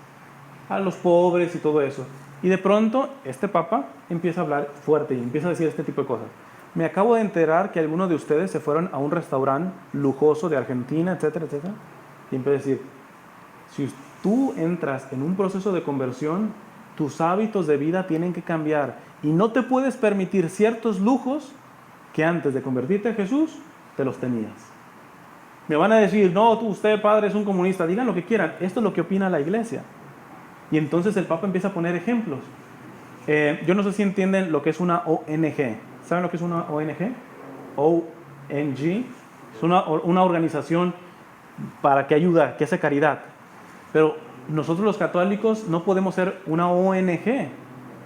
a los pobres y todo eso. Y de pronto este Papa empieza a hablar fuerte y empieza a decir este tipo de cosas. Me acabo de enterar que algunos de ustedes se fueron a un restaurante lujoso de Argentina, etcétera, etcétera. Y empieza a decir, si tú entras en un proceso de conversión, tus hábitos de vida tienen que cambiar y no te puedes permitir ciertos lujos que antes de convertirte a Jesús te los tenías. Me van a decir, no, usted, padre, es un comunista. Digan lo que quieran. Esto es lo que opina la iglesia. Y entonces el Papa empieza a poner ejemplos. Yo no sé si entienden lo que es una ONG. ¿Saben lo que es una ONG? ONG. Es una organización para que ayuda, que hace caridad. Pero nosotros los católicos no podemos ser una ONG.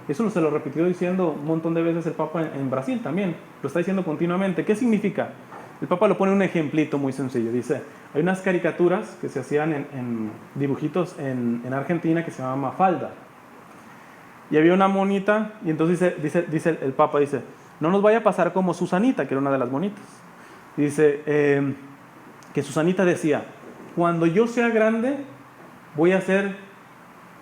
Eso se lo repitió diciendo un montón de veces el Papa en Brasil también. Lo está diciendo continuamente. ¿Qué significa? El Papa lo pone un ejemplito muy sencillo. Dice, hay unas caricaturas que se hacían en dibujitos en Argentina que se llama Mafalda. Y había una monita, y entonces dice el Papa, dice, no nos vaya a pasar como Susanita, que era una de las monitas. Dice que Susanita decía, cuando yo sea grande voy a hacer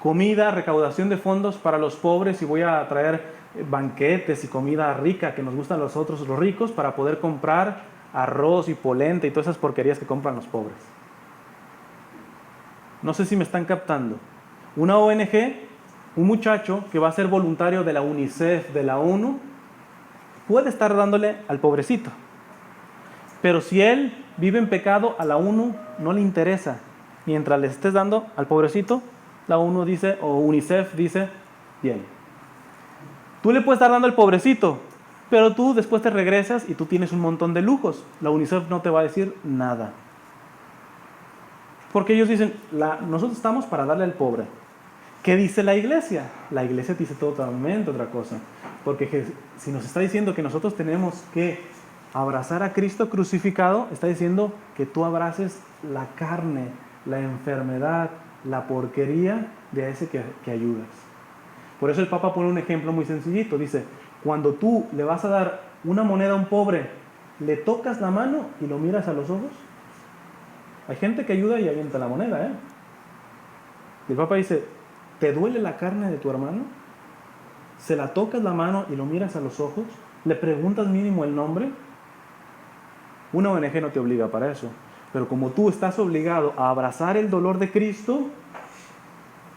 comida, recaudación de fondos para los pobres y voy a traer banquetes y comida rica que nos gustan los otros, los ricos, para poder comprar arroz y polenta y todas esas porquerías que compran los pobres. No sé si me están captando. Una ONG, un muchacho que va a ser voluntario de la UNICEF, de la ONU, puede estar dándole al pobrecito. Pero si él vive en pecado, a la ONU no le interesa. Mientras le estés dando al pobrecito, la ONU dice, o UNICEF dice, bien. Tú le puedes estar dando al pobrecito, pero tú después te regresas y tú tienes un montón de lujos. La UNICEF no te va a decir nada. Porque ellos dicen, nosotros estamos para darle al pobre. ¿Qué dice la iglesia? La iglesia dice totalmente otra cosa. Porque si nos está diciendo que nosotros tenemos que abrazar a Cristo crucificado, está diciendo que tú abraces la carne, la enfermedad, la porquería de ese que ayudas. Por eso el Papa pone un ejemplo muy sencillito. Dice, cuando tú le vas a dar una moneda a un pobre, le tocas la mano y lo miras a los ojos. Hay gente que ayuda y avienta la moneda, Y el Papa dice, ¿te duele la carne de tu hermano? ¿Se la tocas la mano y lo miras a los ojos? ¿Le preguntas mínimo el nombre? Una ONG no te obliga para eso. Pero como tú estás obligado a abrazar el dolor de Cristo,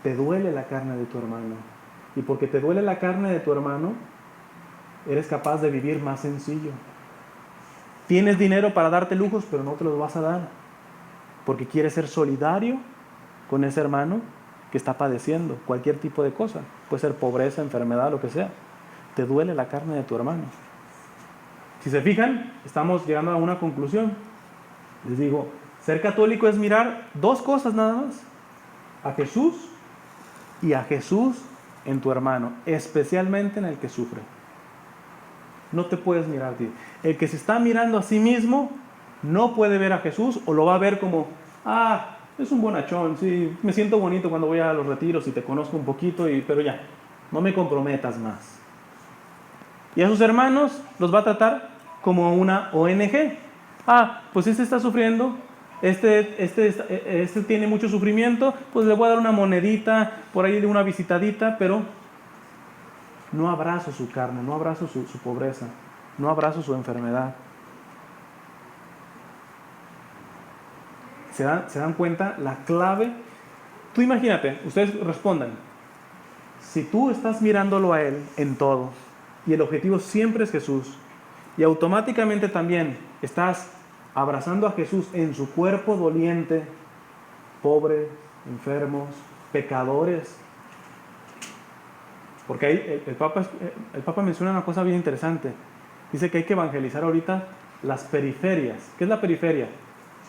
te duele la carne de tu hermano. Y porque te duele la carne de tu hermano, eres capaz de vivir más sencillo. Tienes dinero para darte lujos, pero no te los vas a dar. Porque quieres ser solidario con ese hermano que está padeciendo cualquier tipo de cosa. Puede ser pobreza, enfermedad, lo que sea. Te duele la carne de tu hermano. Si se fijan, estamos llegando a una conclusión. Les digo, ser católico es mirar dos cosas nada más. A Jesús y a Jesús en tu hermano, especialmente en el que sufre. no te puedes mirar a ti. El que se está mirando a sí mismo no puede ver a Jesús, o lo va a ver como, es un bonachón, sí, me siento bonito cuando voy a los retiros y te conozco un poquito, pero ya, no me comprometas más. Y a sus hermanos los va a tratar como una ONG. Pues este está sufriendo, este tiene mucho sufrimiento, pues le voy a dar una monedita, por ahí de una visitadita, pero no abrazo su carne, no abrazo su pobreza, no abrazo su enfermedad. ¿Se dan cuenta la clave? Tú imagínate, ustedes respondan. Si tú estás mirándolo a Él en todo, y el objetivo siempre es Jesús, y automáticamente también estás abrazando a Jesús en su cuerpo doliente, pobres, enfermos, pecadores. Porque ahí el Papa menciona una cosa bien interesante. Dice que hay que evangelizar ahorita las periferias. ¿Qué es la periferia?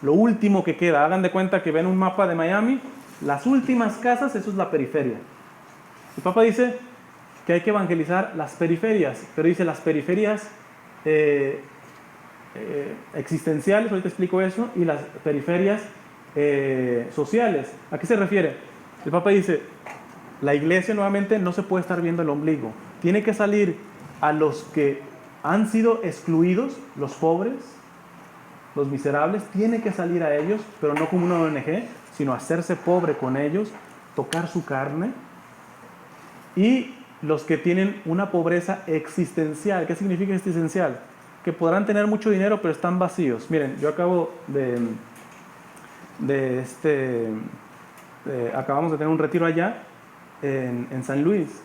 Lo último que queda. Hagan de cuenta que ven un mapa de Miami, las últimas casas, eso es la periferia. El Papa dice que hay que evangelizar las periferias, pero dice las periferias existenciales, ahorita explico eso, y las periferias sociales. ¿A qué se refiere? El Papa dice, la iglesia nuevamente no se puede estar viendo el ombligo, tiene que salir a los que han sido excluidos, los pobres, los miserables, tiene que salir a ellos, pero no como una ONG, sino hacerse pobre con ellos, tocar su carne. Y los que tienen una pobreza existencial. ¿Qué significa existencial? Que podrán tener mucho dinero, pero están vacíos. Miren, yo acabo acabamos de tener un retiro allá en San Luis.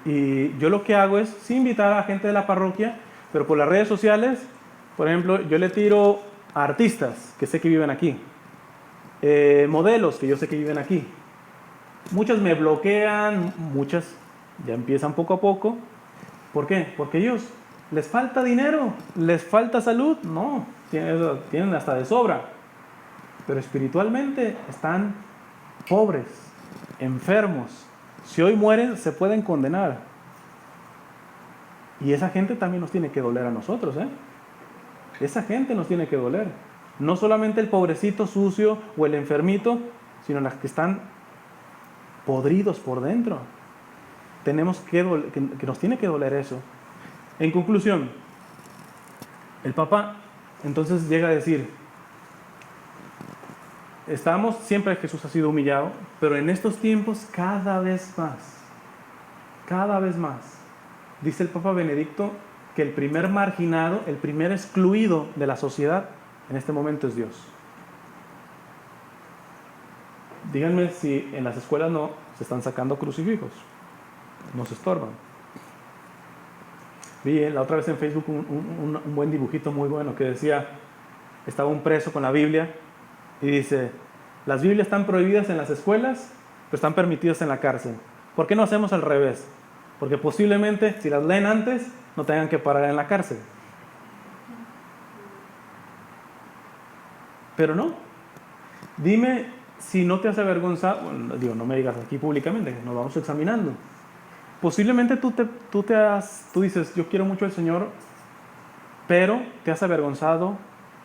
Y yo lo que hago es sí invitar a gente de la parroquia, pero por las redes sociales, por ejemplo, yo le tiro a artistas que sé que viven aquí, modelos que yo sé que viven aquí. Muchas me bloquean, muchas ya empiezan poco a poco. ¿Por qué? Porque ellos les falta dinero, les falta salud. No, tienen hasta de sobra. Pero espiritualmente están pobres, enfermos. Si hoy mueren, se pueden condenar. Y esa gente también nos tiene que doler a nosotros, ¿eh? Esa gente nos tiene que doler. No solamente el pobrecito sucio o el enfermito, sino las que están podridos por dentro. Tenemos que nos tiene que doler eso. En conclusión, el Papa entonces llega a decir, siempre Jesús ha sido humillado, pero en estos tiempos cada vez más, dice el Papa Benedicto, que el primer marginado, el primer excluido de la sociedad en este momento es Dios. Díganme si en las escuelas no se están sacando crucifijos, nos estorban. Vi la otra vez en Facebook un buen dibujito muy bueno que decía, estaba un preso con la Biblia y dice, las Biblias están prohibidas en las escuelas, pero están permitidas en la cárcel. ¿Por qué no hacemos al revés? Porque posiblemente si las leen antes no tengan que parar en la cárcel. Pero no. Dime si no te hace avergonzar, no me digas aquí públicamente, nos vamos examinando. Posiblemente tú dices, yo quiero mucho al Señor, pero te has avergonzado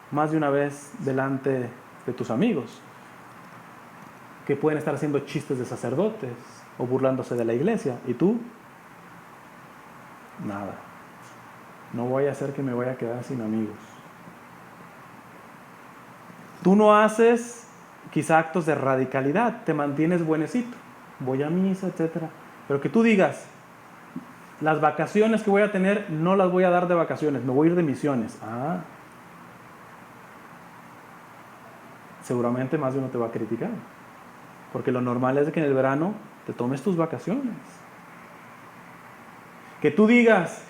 más de una vez delante de tus amigos, que pueden estar haciendo chistes de sacerdotes o burlándose de la iglesia, y tú, nada. No voy a hacer que me vaya a quedar sin amigos. Tú no haces quizá actos de radicalidad, te mantienes buenecito, voy a misa, etcétera. Pero que tú digas, las vacaciones que voy a tener no las voy a dar de vacaciones, me voy a ir de misiones. Seguramente más de uno te va a criticar. Porque lo normal es que en el verano te tomes tus vacaciones. Que tú digas,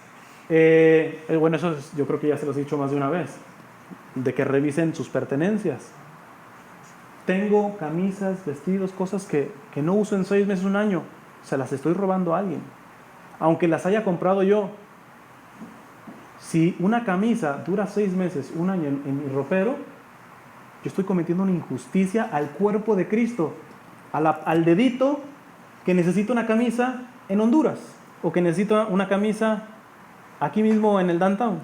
eso yo creo que ya se los he dicho más de una vez, de que revisen sus pertenencias. Tengo camisas, vestidos, cosas que no uso en 6 meses, un año. Se las estoy robando a alguien. Aunque las haya comprado yo. Si una camisa dura 6 meses, un año en mi ropero, yo estoy cometiendo una injusticia al cuerpo de Cristo. Al dedito que necesita una camisa en Honduras. O que necesita una camisa aquí mismo en el downtown.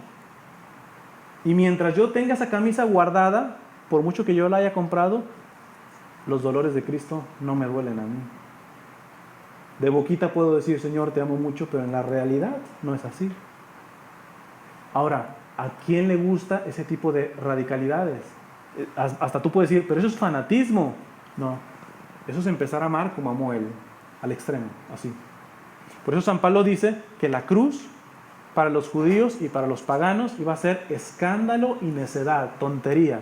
Y mientras yo tenga esa camisa guardada, por mucho que yo la haya comprado, los dolores de Cristo no me duelen a mí. De boquita puedo decir, Señor, te amo mucho, pero en la realidad no es así. Ahora, ¿a quién le gusta ese tipo de radicalidades? Hasta tú puedes decir, pero eso es fanatismo. No, eso es empezar a amar como amó Él, al extremo, así. Por eso San Pablo dice que la cruz para los judíos y para los paganos iba a ser escándalo y necedad, tontería.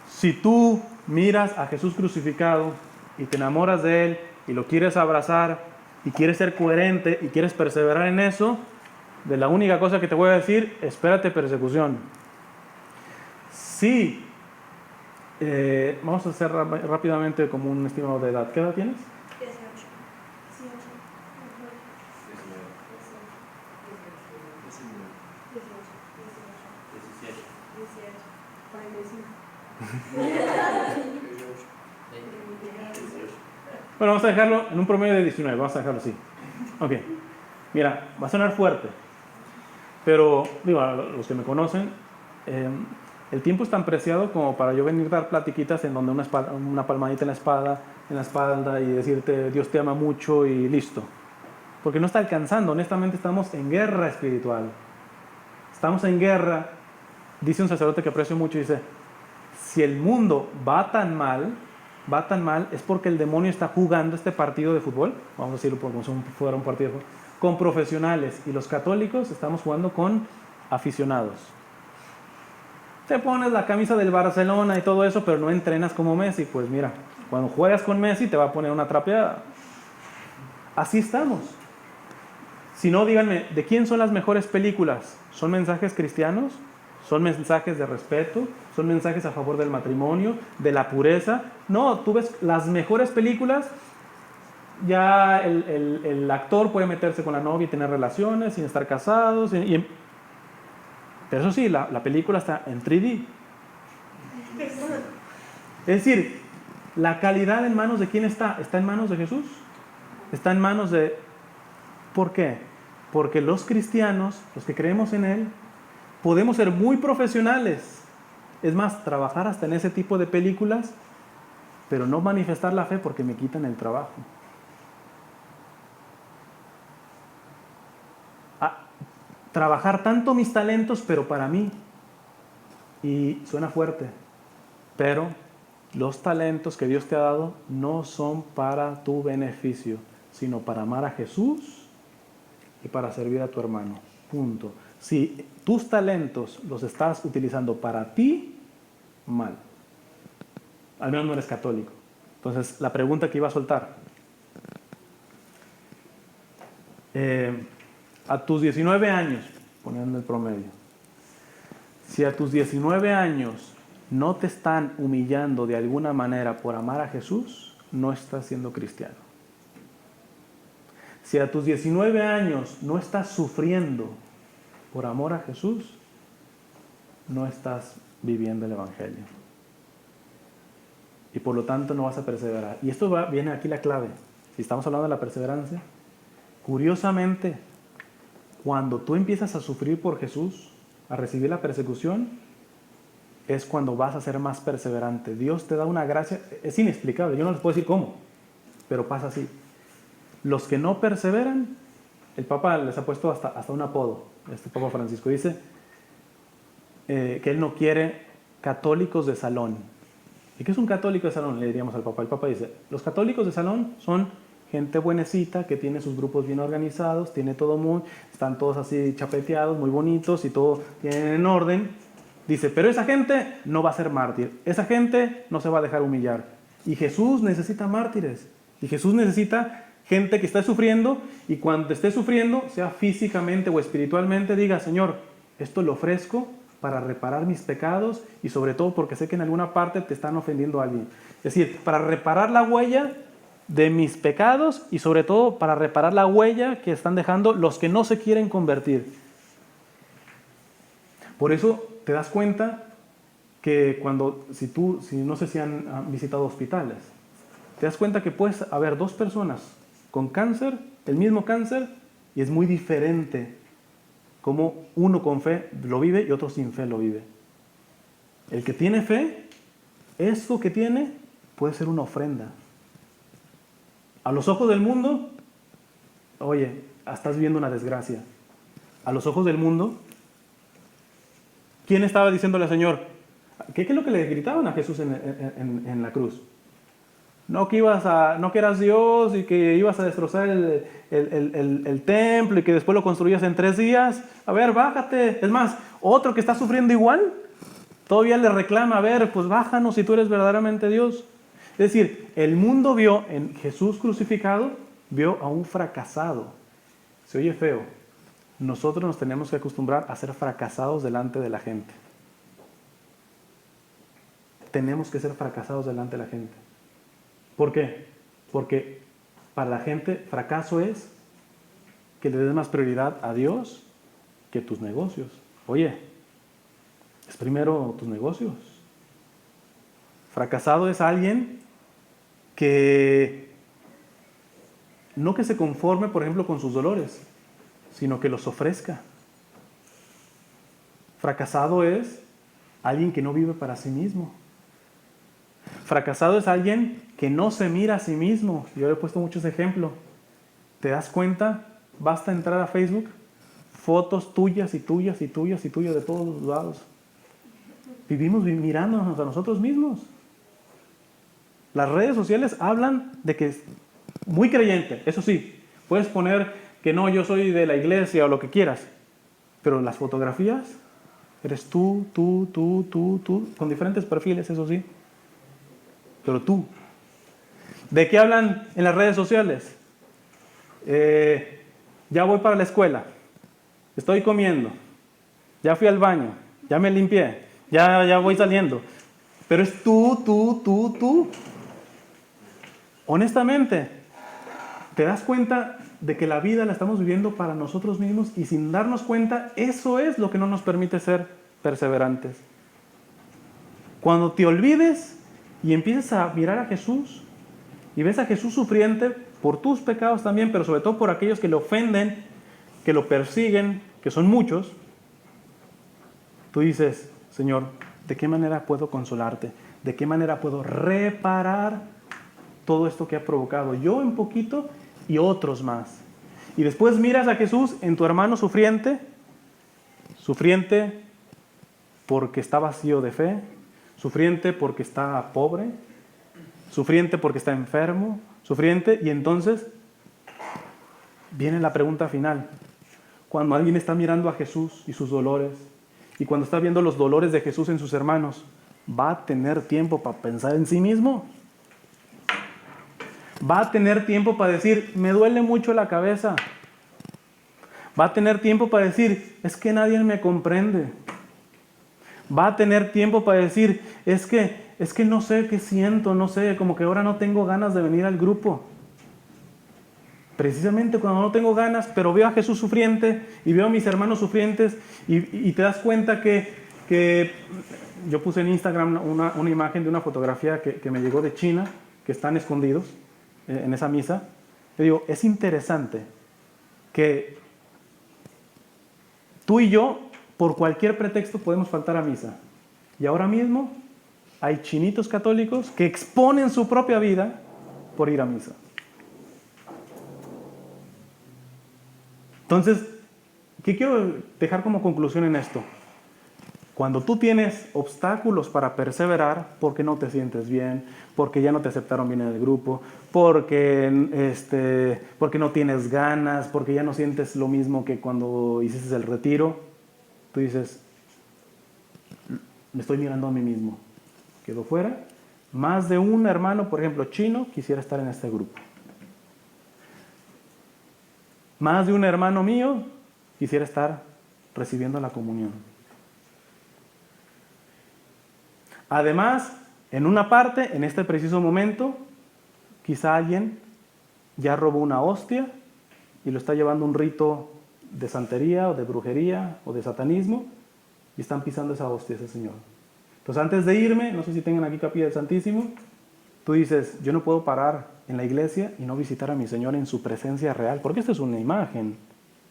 Si tú miras a Jesús crucificado y te enamoras de Él y lo quieres abrazar y quieres ser coherente y quieres perseverar en eso, de la única cosa que te voy a decir, espérate persecución. Sí, vamos a hacer rápidamente como un estimado de edad. ¿Qué edad tienes?
18. 45.
Bueno, vamos a dejarlo en un promedio de 19, vamos a dejarlo así. Ok, mira, va a sonar fuerte, pero digo, a los que me conocen, el tiempo es tan preciado como para yo venir a dar platiquitas en donde una palmadita en la espalda y decirte Dios te ama mucho y listo. Porque no está alcanzando, honestamente estamos en guerra espiritual. Estamos en guerra, dice un sacerdote que aprecio mucho, dice, si el mundo va tan mal, es porque el demonio está jugando este partido de fútbol, vamos a decirlo como si fuera un partido de fútbol, con profesionales, y los católicos estamos jugando con aficionados. Te pones la camisa del Barcelona y todo eso, pero no entrenas como Messi, pues mira, cuando juegas con Messi te va a poner una trapeada. Así estamos. Si no, díganme, ¿de quién son las mejores películas? ¿Son mensajes cristianos? ¿Son mensajes de respeto? ¿Son mensajes a favor del matrimonio, de la pureza? No, tú ves las mejores películas, ya el actor puede meterse con la novia y tener relaciones sin estar casados. Pero eso sí, la película está en 3D. Es decir, la calidad en manos de quién está. ¿Está en manos de Jesús? Está en manos de... ¿Por qué? Porque los cristianos, los que creemos en Él, podemos ser muy profesionales. Es más, trabajar hasta en ese tipo de películas, pero no manifestar la fe porque me quitan el trabajo. Trabajar tanto mis talentos, pero para mí. Y suena fuerte, pero los talentos que Dios te ha dado no son para tu beneficio, sino para amar a Jesús y para servir a tu hermano. Punto. Si tus talentos los estás utilizando para ti, mal. Al menos no eres católico. Entonces, la pregunta que iba a soltar. A tus 19 años, poniendo el promedio, si a tus 19 años no te están humillando de alguna manera por amar a Jesús, no estás siendo cristiano. Si a tus 19 años no estás sufriendo por amor a Jesús, no estás viviendo el Evangelio. Y por lo tanto no vas a perseverar. Y esto viene aquí la clave. Si estamos hablando de la perseverancia, curiosamente, cuando tú empiezas a sufrir por Jesús, a recibir la persecución, es cuando vas a ser más perseverante. Dios te da una gracia, es inexplicable, yo no les puedo decir cómo, pero pasa así. Los que no perseveran, el Papa les ha puesto hasta un apodo, este Papa Francisco dice que él no quiere católicos de salón. ¿Y qué es un católico de salón? Le diríamos al Papa. El Papa dice, los católicos de salón son gente buenecita que tiene sus grupos bien organizados, tiene todo están todos así chapeteados, muy bonitos y todo tienen en orden. Dice, pero esa gente no va a ser mártir, esa gente no se va a dejar humillar. Y Jesús necesita mártires, y Jesús necesita gente que está sufriendo, y cuando esté sufriendo, sea físicamente o espiritualmente, diga, Señor, esto lo ofrezco para reparar mis pecados, y sobre todo porque sé que en alguna parte te están ofendiendo a alguien. Es decir, para reparar la huella de mis pecados, y sobre todo para reparar la huella que están dejando los que no se quieren convertir. Por eso te das cuenta que si no sé si han visitado hospitales, te das cuenta que puedes haber dos personas con cáncer, el mismo cáncer, y es muy diferente cómo uno con fe lo vive y otro sin fe lo vive. El que tiene fe, esto que tiene puede ser una ofrenda. A los ojos del mundo, oye, estás viviendo una desgracia. A los ojos del mundo, ¿quién estaba diciéndole al Señor? ¿Qué es lo que le gritaban a Jesús en la cruz? No que eras Dios y que ibas a destrozar el templo y que después lo construías en 3 días. A ver, bájate. Es más, otro que está sufriendo igual, todavía le reclama, a ver, pues bájanos si tú eres verdaderamente Dios. Es decir, el mundo vio en Jesús crucificado, vio a un fracasado. Se oye feo. Nosotros nos tenemos que acostumbrar a ser fracasados delante de la gente. Tenemos que ser fracasados delante de la gente. ¿Por qué? Porque para la gente fracaso es que le des más prioridad a Dios que tus negocios. Oye, es primero tus negocios. Fracasado es alguien que no que se conforme, por ejemplo, con sus dolores, sino que los ofrezca. Fracasado es alguien que no vive para sí mismo. Fracasado es alguien que no se mira a sí mismo. Yo he puesto muchos ejemplos. ¿Te das cuenta? Basta entrar a Facebook, fotos tuyas y tuyas y tuyas y tuyas de todos los lados. Vivimos mirándonos a nosotros mismos. Las redes sociales hablan de que es muy creyente, eso sí. Puedes poner que no, yo soy de la iglesia o lo que quieras. Pero las fotografías, eres tú, con diferentes perfiles, eso sí. Pero tú. ¿De qué hablan en las redes sociales? Ya voy para la escuela, estoy comiendo, ya fui al baño, ya me limpié, ya voy saliendo. Pero es tú. Honestamente, ¿te das cuenta de que la vida la estamos viviendo para nosotros mismos y sin darnos cuenta, eso es lo que no nos permite ser perseverantes? Cuando te olvides y empiezas a mirar a Jesús y ves a Jesús sufriente por tus pecados también, pero sobre todo por aquellos que le ofenden, que lo persiguen, que son muchos, tú dices, Señor, ¿de qué manera puedo consolarte? ¿De qué manera puedo reparar todo esto que ha provocado yo en poquito y otros más? Y después miras a Jesús en tu hermano sufriente porque está vacío de fe, sufriente porque está pobre, sufriente porque está enfermo, sufriente, y entonces viene la pregunta final. Cuando alguien está mirando a Jesús y sus dolores, y cuando está viendo los dolores de Jesús en sus hermanos, ¿va a tener tiempo para pensar en sí mismo? ¿Va a tener tiempo para decir, me duele mucho la cabeza? ¿Va a tener tiempo para decir, es que nadie me comprende? ¿Va a tener tiempo para decir, es que no sé qué siento, no sé, como que ahora no tengo ganas de venir al grupo? Precisamente cuando no tengo ganas, pero veo a Jesús sufriente y veo a mis hermanos sufrientes y te das cuenta que yo puse en Instagram una imagen de una fotografía que me llegó de China, que están escondidos en esa misa. Te digo, es interesante que tú y yo, por cualquier pretexto, podemos faltar a misa. Y ahora mismo hay chinitos católicos que exponen su propia vida por ir a misa. Entonces, ¿qué quiero dejar como conclusión en esto? Cuando tú tienes obstáculos para perseverar, porque no te sientes bien, porque ya no te aceptaron bien en el grupo, porque no tienes ganas, porque ya no sientes lo mismo que cuando hiciste el retiro, tú dices, me estoy mirando a mí mismo, quedo fuera. Más de un hermano, por ejemplo, chino, quisiera estar en este grupo. Más de un hermano mío quisiera estar recibiendo la comunión. Además, en una parte, en este preciso momento, quizá alguien ya robó una hostia y lo está llevando a un rito de santería o de brujería o de satanismo y están pisando esa hostia, ese señor. Entonces, antes de irme, no sé si tengan aquí Capilla del Santísimo, tú dices, yo no puedo parar en la iglesia y no visitar a mi Señor en su presencia real, porque esta es una imagen.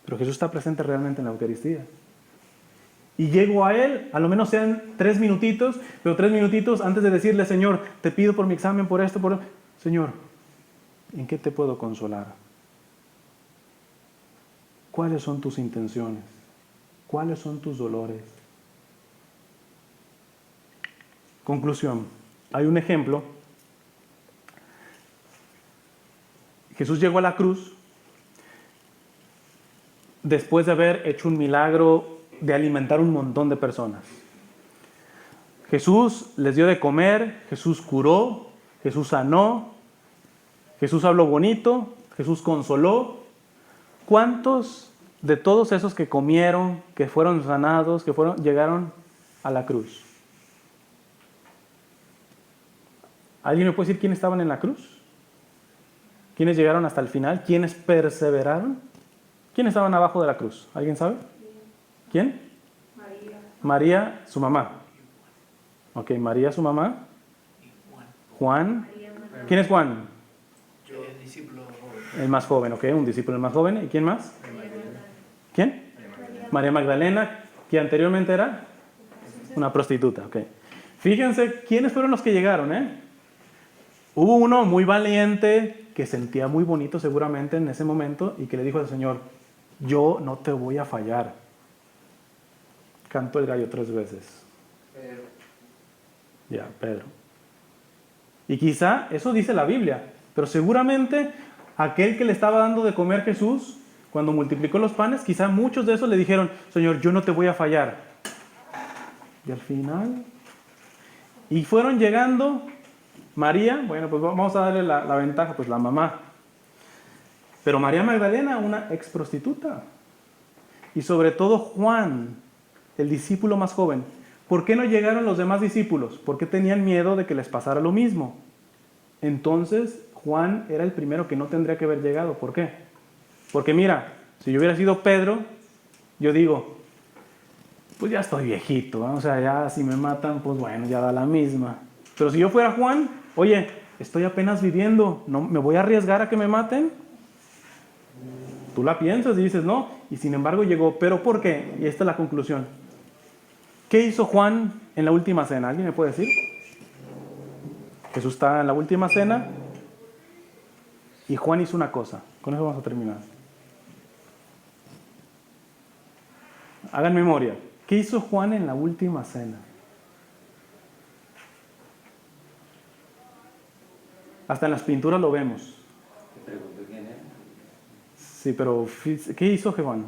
pero Jesús está presente realmente en la Eucaristía. Y llego a Él, a lo menos sean 3 minutitos, pero 3 minutitos antes de decirle, Señor, te pido por mi examen, por esto, por... Señor, ¿en qué te puedo consolar? ¿Cuáles son tus intenciones? ¿Cuáles son tus dolores? Conclusión. Hay un ejemplo. Jesús llegó a la cruz después de haber hecho un milagro de alimentar un montón de personas. Jesús les dio de comer, Jesús curó, Jesús sanó, Jesús habló bonito, Jesús consoló. ¿Cuántos de todos esos que comieron, que fueron sanados, llegaron a la cruz? ¿Alguien me puede decir quiénes estaban en la cruz? ¿Quiénes llegaron hasta el final? ¿Quiénes perseveraron? ¿Quiénes estaban abajo de la cruz? ¿Alguien sabe? ¿Quién?
María.
María, su mamá. Ok, María, su mamá. Juan. ¿Quién es Juan?
Yo, el discípulo joven.
El más joven, ok, un discípulo el más joven. ¿Y quién más? ¿Quién? María Magdalena, que anteriormente era una prostituta, ok. Fíjense quiénes fueron los que llegaron, Hubo uno muy valiente que sentía muy bonito seguramente en ese momento y que le dijo al Señor, yo no te voy a fallar. Cantó el gallo 3 veces.
Pero
Ya, Pedro. Y quizá eso dice la Biblia, pero seguramente aquel que le estaba dando de comer Jesús, cuando multiplicó los panes, quizá muchos de esos le dijeron, Señor, yo no te voy a fallar. Y al final, y fueron llegando María, bueno, pues vamos a darle la ventaja, pues la mamá. Pero María Magdalena, una ex prostituta. Y sobre todo Juan, el discípulo más joven. ¿Por qué no llegaron los demás discípulos? Porque tenían miedo de que les pasara lo mismo. Entonces, Juan era el primero que no tendría que haber llegado. ¿Por qué? Porque mira, si yo hubiera sido Pedro, yo digo, pues ya estoy viejito, ¿no? O sea, ya si me matan, pues bueno, ya da la misma. Pero si yo fuera Juan, oye, estoy apenas viviendo, ¿no me voy a arriesgar a que me maten? Tú la piensas y dices, no, y sin embargo llegó. ¿Pero por qué? Y esta es la conclusión. ¿Qué hizo Juan en la última cena? ¿Alguien me puede decir? Jesús está en la última cena y Juan hizo una cosa. Con eso vamos a terminar. Hagan memoria. ¿Qué hizo Juan en la última cena? Hasta en las pinturas lo vemos.
Te pregunto quién es.
Sí, pero ¿qué hizo Juan?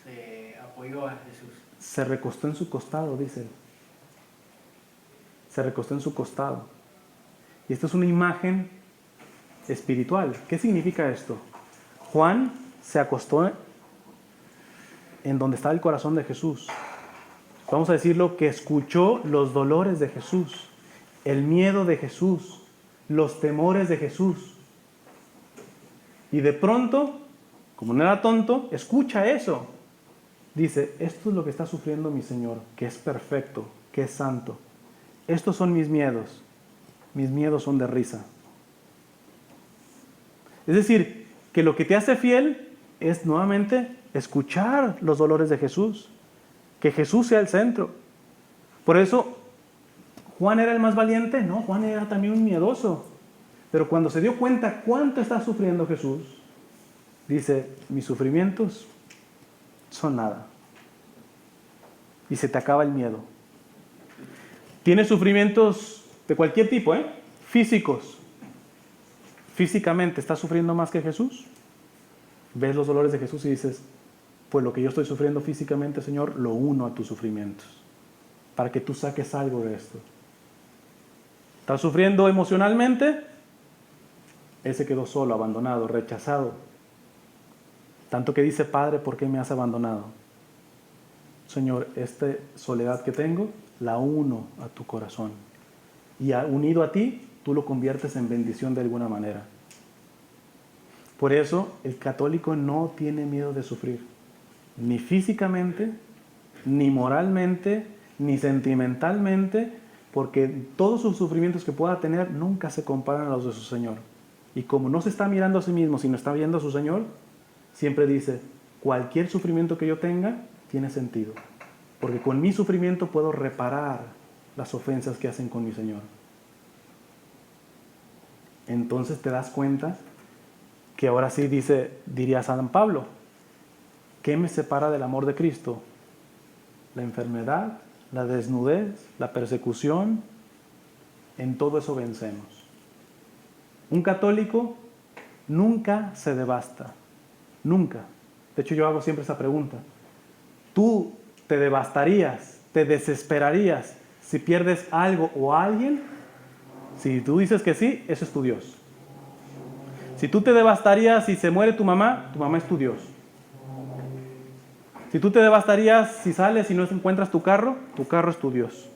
se apoyó a Jesús.
Se recostó en su costado, dice. Se recostó en su costado. Y esto es una imagen espiritual. ¿Qué significa esto? Juan se acostó en donde está el corazón de Jesús. Vamos a decirlo, que escuchó los dolores de Jesús, el miedo de Jesús, los temores de Jesús. Y de pronto, como no era tonto, escucha eso. Dice, esto es lo que está sufriendo mi Señor, que es perfecto, que es santo. Estos son mis miedos son de risa. Es decir, que lo que te hace fiel es nuevamente escuchar los dolores de Jesús, que Jesús sea el centro. Por eso, ¿Juan era el más valiente? No, Juan era también un miedoso. Pero cuando se dio cuenta cuánto está sufriendo Jesús, dice, mis sufrimientos son nada. Y se te acaba el miedo. Tienes sufrimientos de cualquier tipo, físicos. Físicamente, ¿estás sufriendo más que Jesús? Ves los dolores de Jesús y dices, pues lo que yo estoy sufriendo físicamente, Señor, lo uno a tus sufrimientos, para que tú saques algo de esto. ¿Estás sufriendo emocionalmente? Él se quedó solo, abandonado, rechazado. Tanto que dice, Padre, ¿por qué me has abandonado? Señor, esta soledad que tengo, la uno a tu corazón. Y unido a ti, tú lo conviertes en bendición de alguna manera. Por eso, el católico no tiene miedo de sufrir. Ni físicamente, ni moralmente, ni sentimentalmente, porque todos sus sufrimientos que pueda tener nunca se comparan a los de su Señor. Y como no se está mirando a sí mismo, sino está viendo a su Señor, siempre dice, cualquier sufrimiento que yo tenga tiene sentido, porque con mi sufrimiento puedo reparar las ofensas que hacen con mi Señor. Entonces te das cuenta que ahora sí diría San Pablo, ¿qué me separa del amor de Cristo? La enfermedad, la desnudez, la persecución, en todo eso vencemos. Un católico nunca se devasta, nunca. De hecho, yo hago siempre esa pregunta. ¿Tú te devastarías, te desesperarías si pierdes algo o a alguien? Si tú dices que sí, eso es tu Dios. Si tú te devastarías si se muere tu mamá es tu Dios. Si tú te devastarías si sales y no encuentras tu carro es tu Dios.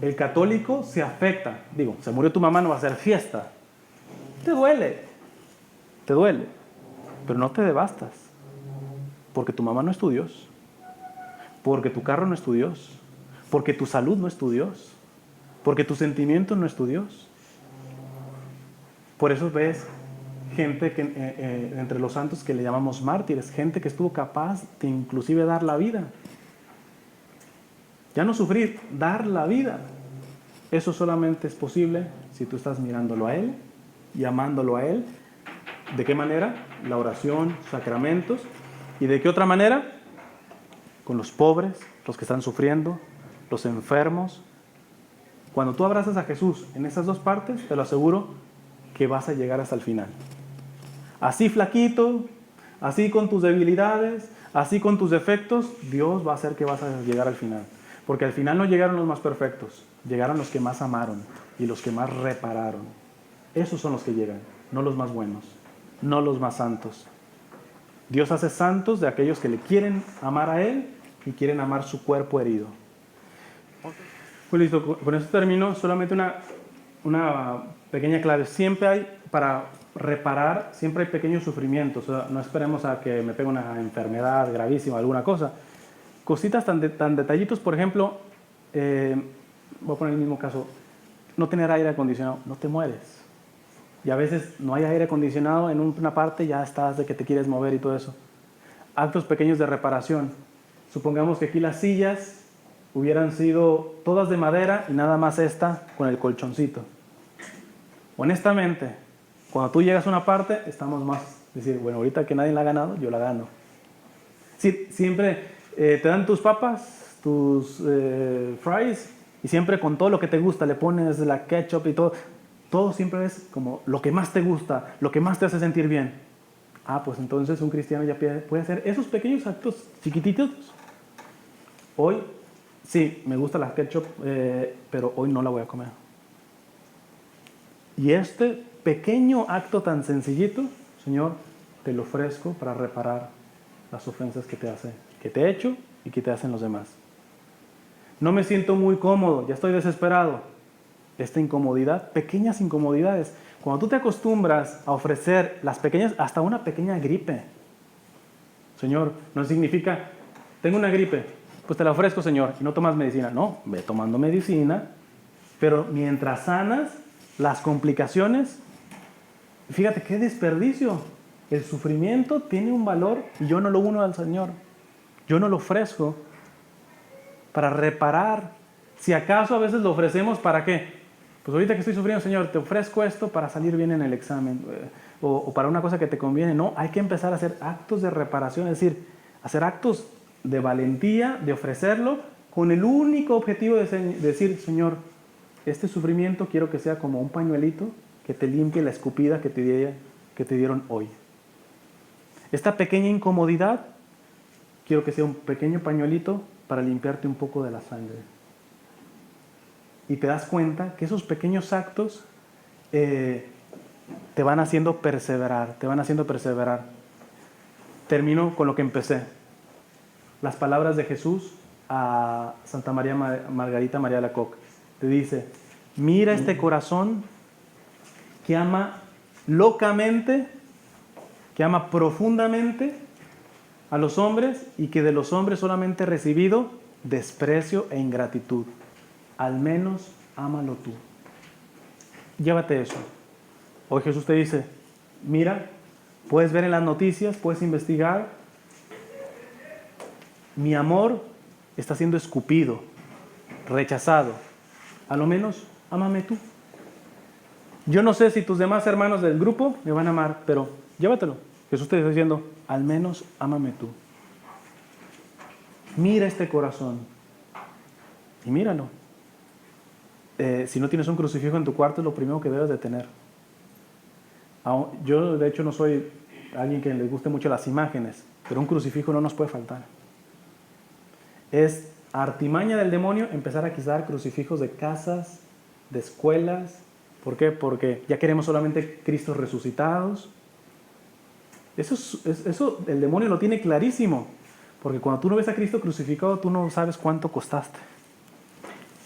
El católico se afecta. Digo, se murió tu mamá, no va a ser fiesta. Te duele, pero no te devastas. Porque tu mamá no es tu Dios. Porque tu carro no es tu Dios. Porque tu salud no es tu Dios. Porque tu sentimiento no es tu Dios. Por eso ves gente que, entre los santos que le llamamos mártires, gente que estuvo capaz de inclusive dar la vida. Ya no sufrir, dar la vida. Eso solamente es posible si tú estás mirándolo a Él y amándolo a Él. ¿De qué manera? La oración, sacramentos. ¿Y de qué otra manera? Con los pobres, los que están sufriendo, los enfermos. Cuando tú abrazas a Jesús en esas dos partes, te lo aseguro que vas a llegar hasta el final. Así flaquito, así con tus debilidades, así con tus defectos, Dios va a hacer que vas a llegar al final. Porque al final no llegaron los más perfectos, llegaron los que más amaron y los que más repararon. Esos son los que llegan, no los más buenos, no los más santos. Dios hace santos de aquellos que le quieren amar a Él y quieren amar su cuerpo herido. Pues listo, con eso termino. Solamente una pequeña clave. Siempre hay, para reparar, siempre hay pequeños sufrimientos. O sea, no esperemos a que me pegue una enfermedad gravísima, alguna cosa. Cositas tan detallitos, por ejemplo, voy a poner el mismo caso, no tener aire acondicionado, no te mueres. Y a veces no hay aire acondicionado en una parte, ya estás de que te quieres mover y todo eso. Actos pequeños de reparación. Supongamos que aquí las sillas hubieran sido todas de madera y nada más esta con el colchoncito. Honestamente, cuando tú llegas a una parte, estamos más, decir, bueno, ahorita que nadie la ha ganado, yo la gano. Sí, siempre te dan tus papas, tus fries, y siempre con todo lo que te gusta, le pones la ketchup y todo. Todo siempre es como lo que más te gusta, lo que más te hace sentir bien. Ah, pues entonces un cristiano ya puede hacer esos pequeños actos chiquititos. Hoy, sí, me gusta la ketchup, pero hoy no la voy a comer. Y este pequeño acto tan sencillito, Señor, te lo ofrezco para reparar las ofensas que te he hecho y que te hacen los demás. No me siento muy cómodo, ya estoy desesperado. Esta incomodidad, pequeñas incomodidades. Cuando tú te acostumbras a ofrecer las pequeñas, hasta una pequeña gripe. Señor, no significa, tengo una gripe, pues te la ofrezco, Señor, y no tomas medicina. No, ve tomando medicina, pero mientras sanas las complicaciones, fíjate qué desperdicio. El sufrimiento tiene un valor y yo no lo uno al Señor. Yo no lo ofrezco para reparar. Si acaso a veces lo ofrecemos, ¿para qué? Pues ahorita que estoy sufriendo, Señor, te ofrezco esto para salir bien en el examen o para una cosa que te conviene. No, hay que empezar a hacer actos de reparación, es decir, hacer actos de valentía, de ofrecerlo con el único objetivo de decir, Señor, este sufrimiento quiero que sea como un pañuelito que te limpie la escupida que te dieron hoy. Esta pequeña incomodidad, quiero que sea un pequeño pañuelito para limpiarte un poco de la sangre. Y te das cuenta que esos pequeños actos te van haciendo perseverar, Termino con lo que empecé. Las palabras de Jesús a Santa María Margarita María Alacoque. Te dice, mira este corazón que ama locamente, que ama profundamente a los hombres y que de los hombres solamente ha recibido desprecio e ingratitud. Al menos ámalo tú. Llévate eso. Hoy Jesús te dice, mira Puedes ver en las noticias, puedes investigar. Mi amor está siendo escupido, rechazado. A lo menos, ámame tú. Yo no sé si tus demás hermanos del grupo me van a amar, pero llévatelo. Jesús te está diciendo, al menos ámame tú. Mira este corazón y míralo. Si no tienes un crucifijo en tu cuarto, es lo primero que debes de tener. Yo, de hecho, no soy alguien que le guste mucho las imágenes, pero un crucifijo no nos puede faltar. Es artimaña del demonio empezar a quitar crucifijos de casas, de escuelas. ¿Por qué? Porque ya queremos solamente Cristos resucitados. Eso el demonio lo tiene clarísimo. Porque cuando tú no ves a Cristo crucificado, tú no sabes cuánto costaste.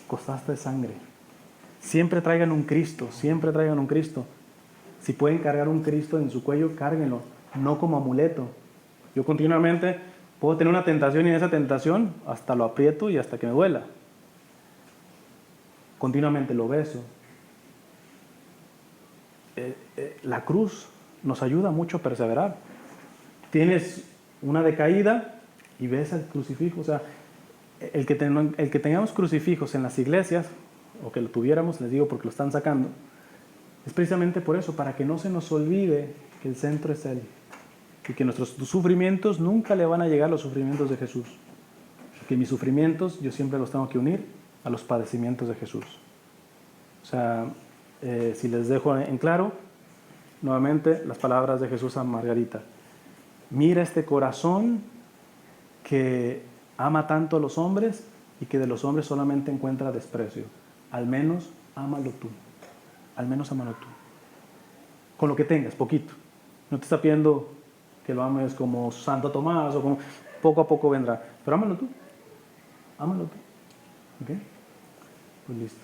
Costaste sangre. Siempre traigan un Cristo, siempre traigan un Cristo. Si pueden cargar un Cristo en su cuello, cárguenlo, no como amuleto. Yo continuamente puedo tener una tentación y en esa tentación hasta lo aprieto y hasta que me duela. Continuamente lo beso. La cruz nos ayuda mucho a perseverar. Tienes una decaída y ves al crucifijo. O sea, el que tengamos crucifijos en las iglesias, o que lo tuviéramos, les digo porque lo están sacando, es precisamente por eso, para que no se nos olvide que el centro es Él. Y que nuestros sufrimientos nunca le van a llegar a los sufrimientos de Jesús. Que mis sufrimientos yo siempre los tengo que unir a los padecimientos de Jesús. O sea, si les dejo en claro, nuevamente las palabras de Jesús a Margarita. Mira este corazón que ama tanto a los hombres y que de los hombres solamente encuentra desprecio. Al menos ámalo tú. Al menos ámalo tú. Con lo que tengas, poquito. No te está pidiendo que lo ames como Santo Tomás o como poco a poco vendrá. Pero ámalo tú. Ámalo tú. ¿Ok? Pues listo.